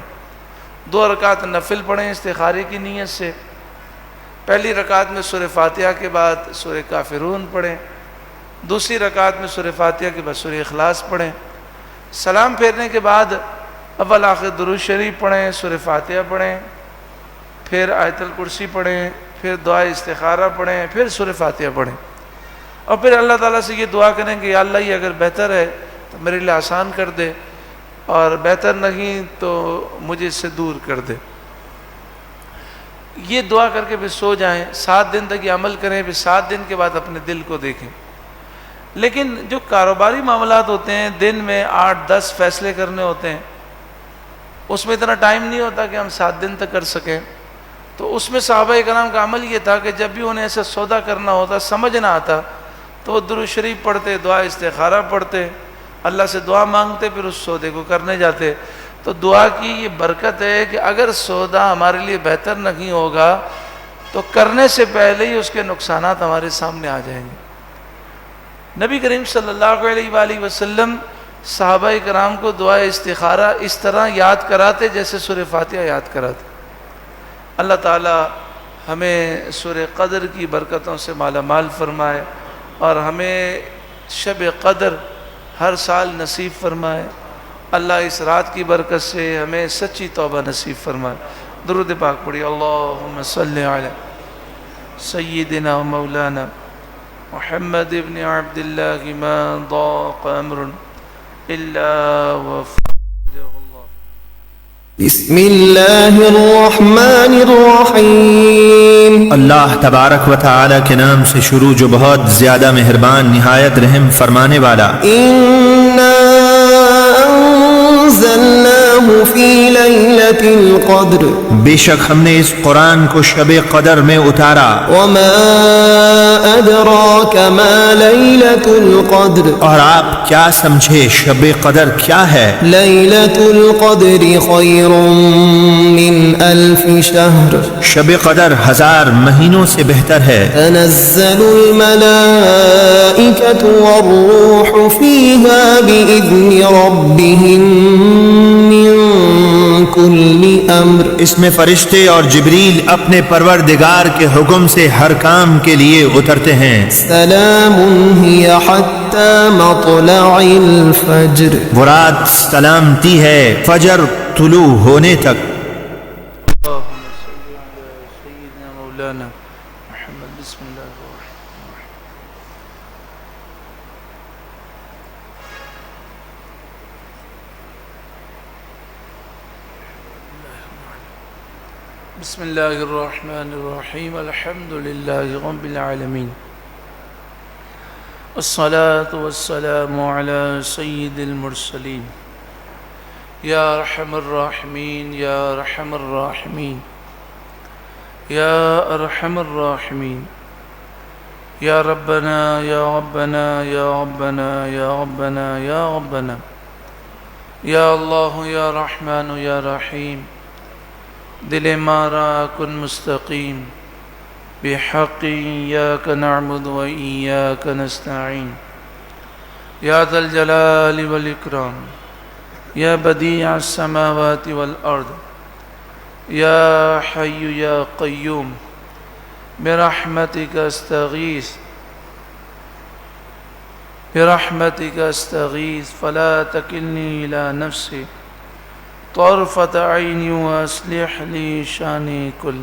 2 رکعت نفل پڑھیں استخارے کی نیت سے۔ پہلی رکعت میں سورہ فاتحہ کے بعد سورہ کافرون پڑھیں، دوسری رکعت میں سورہ فاتحہ کے بعد سورہ اخلاص پڑھیں۔ سلام پھیرنے کے بعد اول آخر درود شریف پڑھیں، سورہ فاتحہ پڑھیں، پھر آیت الکرسی پڑھیں، پھر دعائے استخارہ پڑھیں، پھر سورہ فاتحہ پڑھیں، اور پھر اللہ تعالیٰ سے یہ دعا کریں کہ یا اللہ یہ اگر بہتر ہے تو میرے لیے آسان کر دے، اور بہتر نہیں تو مجھے اس سے دور کر دے۔ یہ دعا کر کے پھر سو جائیں، 7 دن تک یہ عمل کریں، پھر 7 دن کے بعد اپنے دل کو دیکھیں۔ لیکن جو کاروباری معاملات ہوتے ہیں، دن میں 8-10 فیصلے کرنے ہوتے ہیں، اس میں اتنا ٹائم نہیں ہوتا کہ ہم 7 دن تک کر سکیں، تو اس میں صحابہ کرام کا عمل یہ تھا کہ جب بھی انہیں ایسا سودا کرنا ہوتا، سمجھ نہ آتا، تو وہ درود شریف پڑھتے، دعا استخارہ پڑھتے، اللہ سے دعا مانگتے، پھر اس سودے کو کرنے جاتے۔ تو دعا کی یہ برکت ہے کہ اگر سودا ہمارے لیے بہتر نہیں ہوگا تو کرنے سے پہلے ہی اس کے نقصانات ہمارے سامنے آ جائیں گے۔ نبی کریم صلی اللہ علیہ وآلہ وسلم صحابہ کرام کو دعا استخارہ اس طرح یاد کراتے جیسے سورہ فاتحہ یاد کراتے۔ اللہ تعالی ہمیں سورہ قدر کی برکتوں سے مالا مال فرمائے، اور ہمیں شب قدر ہر سال نصیب فرمائے۔ اللہ اس رات کی برکت سے ہمیں سچی توبہ نصیب فرمائے۔ درود پاک پڑھی، اللہم صلی علی سیدنا و مولانا محمد ابن عبد اللہ ما ضاق امر الا وفرجہ اللہ۔ بسم اللہ الرحمن الرحیم۔ اللہ تبارک و تعالی کے نام سے شروع جو بہت زیادہ مہربان نہایت رحم فرمانے والا۔ اِنَّا أَنزَلْنَاهُ فِي لَيْلَةِ الْقَدْرِ، بے شک ہم نے اس قرآن کو شب قدر میں اتارا۔ وَمَا أَدْرَاكَ مَا لَيْلَةُ الْقَدْرِ، اور آپ کیا سمجھے شب قدر کیا ہے؟ لَيْلَةُ الْقَدْرِ خَيْرٌ مِّنْ أَلْفِ شَهْرٍ، شب قدر 1000 مہینوں سے بہتر ہے۔ تنزل الملائكة والروح فيها بإذن ربهم من كل أمر، اس میں فرشتے اور جبریل اپنے پروردگار کے حکم سے ہر کام کے لیے اترتے ہیں۔ سلام هي حتى مطلع الفجر، وہ رات سلامتی ہے فجر طلوع ہونے تک۔ اللہم صلی علی سیدنا مولانا محمد۔ بسم اللہ الرحمن الرحیم۔ بسم اللہ الرحمن الرحیم الحمد للہ رب العالمین والصلاة والسلام علی سید المرسلین یا ارحم الراحمین یا ارحم الراحمین یا ارحم الراحمین یا ربنا یا ربنا یا ربنا یا ربنا یا ربنا یا اللہ یا رحمن یا رحیم دل مارا کن مستقیم بحق ایاک نعبد و ایاک نستعین یا ذا الجلال والاکرام یا بدیع السماوات والارض یا حی یا قیوم برحمتک استغیث فلا تکلنی الی نفسی طرفت عینی واصلح لی شانی کل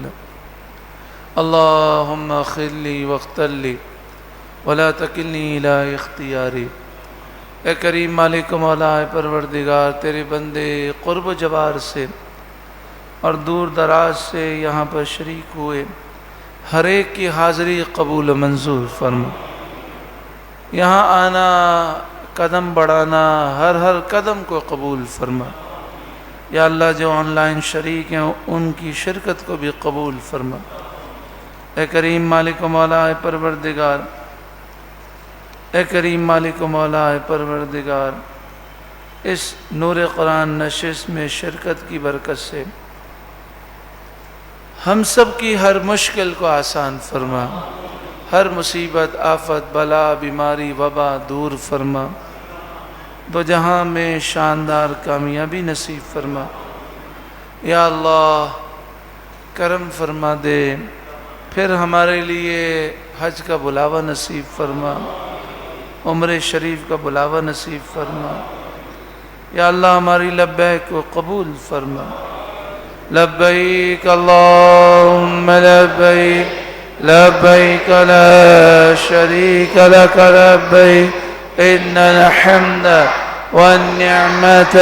اللہم اغفر لی واغفر لی ولا تکلنی الی اختیاری۔ اے کریم مالک مولا پروردگار، تیرے بندے قرب و جوار سے اور دور دراز سے یہاں پر شریک ہوئے، ہر ایک کی حاضری قبول و منظور فرما۔ یہاں آنا، قدم بڑھانا، ہر قدم کو قبول فرما۔ یا اللہ جو آن لائن شریک ہیں ان کی شرکت کو بھی قبول فرما۔ اے کریم مالک و مولا پروردگار، اے کریم مالک و مولا پروردگار، اس نور قرآن نشست میں شرکت کی برکت سے ہم سب کی ہر مشکل کو آسان فرما، ہر مصیبت، آفت، بلا، بیماری، وبا دور فرما، دو جہاں میں شاندار کامیابی نصیب فرما۔ یا اللہ کرم فرما دے، پھر ہمارے لیے حج کا بلاوا نصیب فرما، عمر شریف کا بلاوا نصیب فرما۔ یا اللہ ہماری لبیک کو قبول فرما۔ لبیک اللہم لبیک، لبیک لا شریک لک لبیک، ان الحمد والنعمت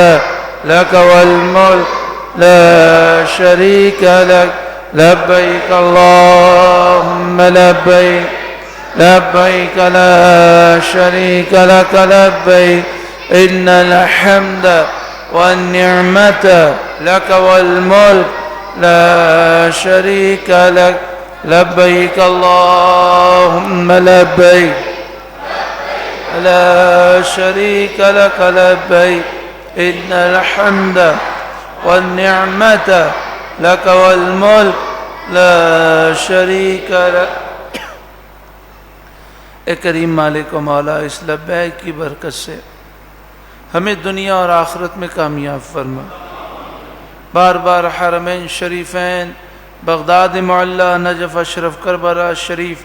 لک والملک لا شریک لک لبیک اللہم لبیک، لبیک لا شریک لک لبیک، ان الحمد والنعمت لک والملک لا شریک لک لبیک اللہم لبیک، لا شریک لک لبیک، ان الحمد والنعمت لک والملک لا شریک لک۔ اے کریم مالک و مولا، اس لبیک کی برکت سے ہمیں دنیا اور آخرت میں کامیاب فرما۔ بار بار حرمین شریفین، بغداد معلیٰ، نجف اشرف، کربلا شریف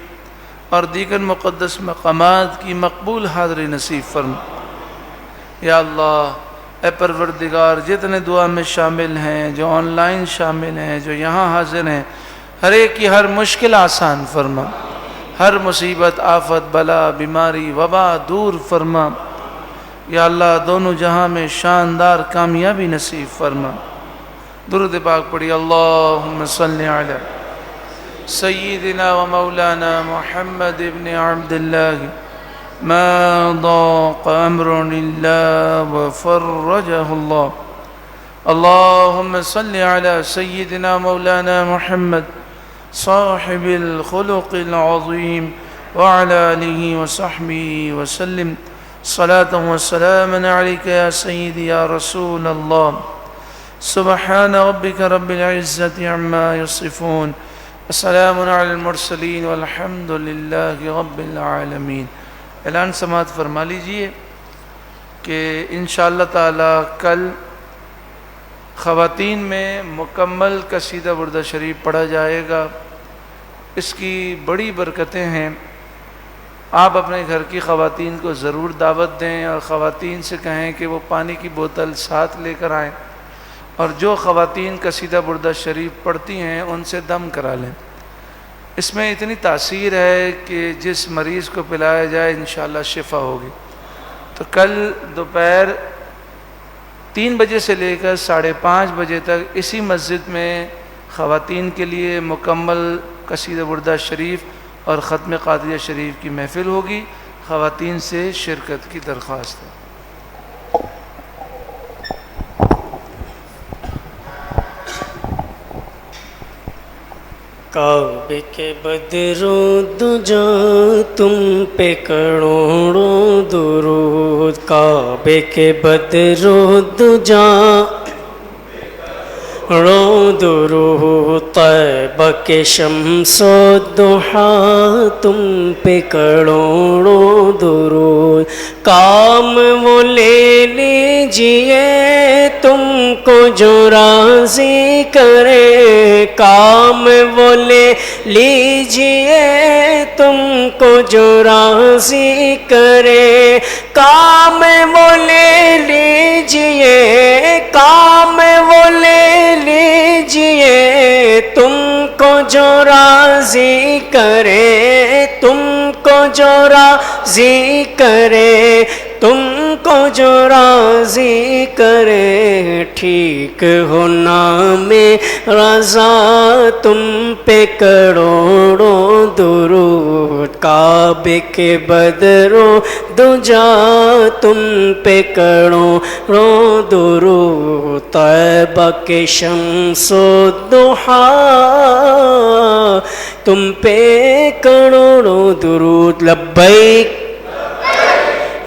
اور دیگر مقدس مقامات کی مقبول حاضری نصیب فرما۔ یا اللہ اے پروردگار، جتنے دعا میں شامل ہیں، جو آن لائن شامل ہیں، جو یہاں حاضر ہیں، ہر ایک کی ہر مشکل آسان فرما، ہر مصیبت، آفت، بلا، بیماری، وبا دور فرما۔ یا اللہ دونوں جہاں میں شاندار کامیابی نصیب فرما۔ درود پاک پڑھی۔ اللہم صلی علی سیدنا و مولانا محمد ابن عبد اللہ ما ضاق امر اللہ وفرجہ اللہ۔ اللہم صلی علی سیدنا مولانا محمد صاحب الخلق العظیم وعلى آلہ وصحبہ وسلم صلاة وسلام علیک یا سیدی یا رسول اللہ۔ سبحان ربک رب العزت عما یصفون، السلام علی المرسلین والحمد للہ رب العالمین۔ اعلان سماعت فرما لیجئے کہ انشاءاللہ تعالی کل خواتین میں مکمل قصیدہ بردہ شریف پڑھا جائے گا۔ اس کی بڑی برکتیں ہیں۔ آپ اپنے گھر کی خواتین کو ضرور دعوت دیں اور خواتین سے کہیں کہ وہ پانی کی بوتل ساتھ لے کر آئیں، اور جو خواتین قصیدہ بردہ شریف پڑھتی ہیں ان سے دم کرا لیں۔ اس میں اتنی تاثیر ہے کہ جس مریض کو پلایا جائے انشاءاللہ شفا ہوگی۔ تو کل دوپہر 3 بجے سے لے کر 5:30 بجے تک اسی مسجد میں خواتین کے لیے مکمل قصیدہ بردہ شریف اور ختم قادریہ شریف کی محفل ہوگی. خواتین سے شرکت کی درخواست ہے. کعبے کے بدرو دجا تم پہ کروڑوں درود. کعبے کے بدرو دجا درود. طیبہ کے شمس و ضحیٰ تم پہ کروڑوں درود. کام وہ لے لیجئے تم کو جو راضی کرے. کام وہ لے لیجئے تم کو جو راضی کرے. کام وہ لے لیجئے, کام وہ لے لیجئے تم کو جو راضی کرے. تم کو جو راضی کرے, تم کو جو راضی کرے. ٹھیک ہو نام رضا تم پہ کروڑوں درود. کعبے کے بدرو دجا تم پہ کروڑوں درود. طیبہ کے شمس و ضحیٰ تم پہ کروڑوں درود. لبیک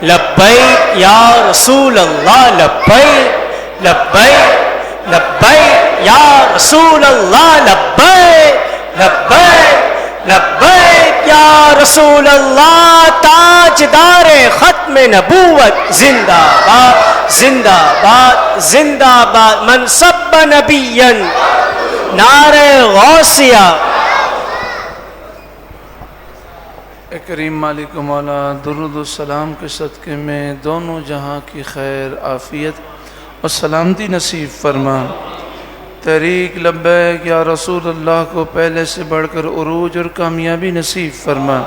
لبیک یا رسول اللہ, لبیک لبیک لبیک یا رسول اللہ, لبیک لبیک لبیک یا رسول اللہ. تاجدار ختم نبوت زندہ باد زندہ باد زندہ باد. من سب نبیا نعرہ غوثیہ. اے کریم مالک و مولا, درود و سلام کے صدقے میں دونوں جہاں کی خیر عافیت اور سلامتی نصیب فرما. تحریک لبیک یا رسول اللہ کو پہلے سے بڑھ کر عروج اور کامیابی نصیب فرما.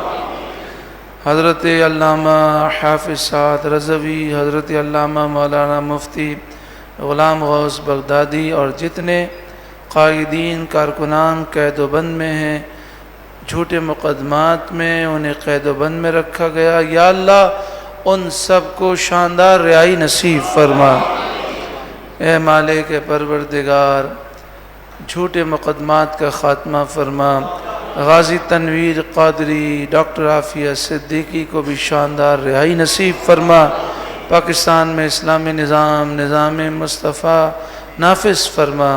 حضرت علامہ حافظ سعد رضوی, حضرت علامہ مولانا مفتی غلام غوث بغدادی اور جتنے قائدین کارکنان قید و بند میں ہیں, جھوٹے مقدمات میں انہیں قید و بند میں رکھا گیا, یا اللہ ان سب کو شاندار رہائی نصیب فرما. اے مالک پروردگار, جھوٹے مقدمات کا خاتمہ فرما. غازی تنویر قادری, ڈاکٹر عافیہ صدیقی کو بھی شاندار رہائی نصیب فرما. پاکستان میں اسلامی نظام مصطفیٰ نافذ فرما.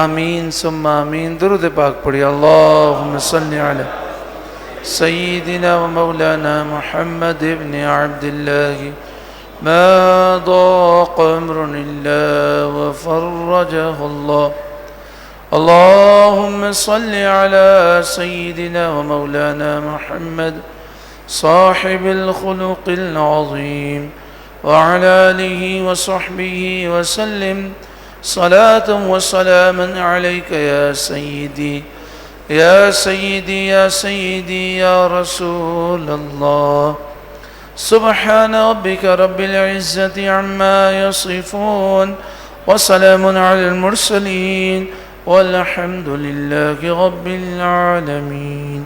آمین ثم آمین. درود پاک پڑھی. اللہم صلی علی سیدنا و مولانا محمد ابن عبداللہ ما ضاق عمر الا وفرجہ اللہ. اللهم صل على سيدنا ومولانا محمد صاحب الخلق العظيم وعلى آله وصحبه وسلم صلاة وسلاما عليك يا سيدي يا سيدي يا سيدي يا رسول الله. سبحان ربك رب العزة عما يصفون وسلام على المرسلين والحمد لله رب العالمين.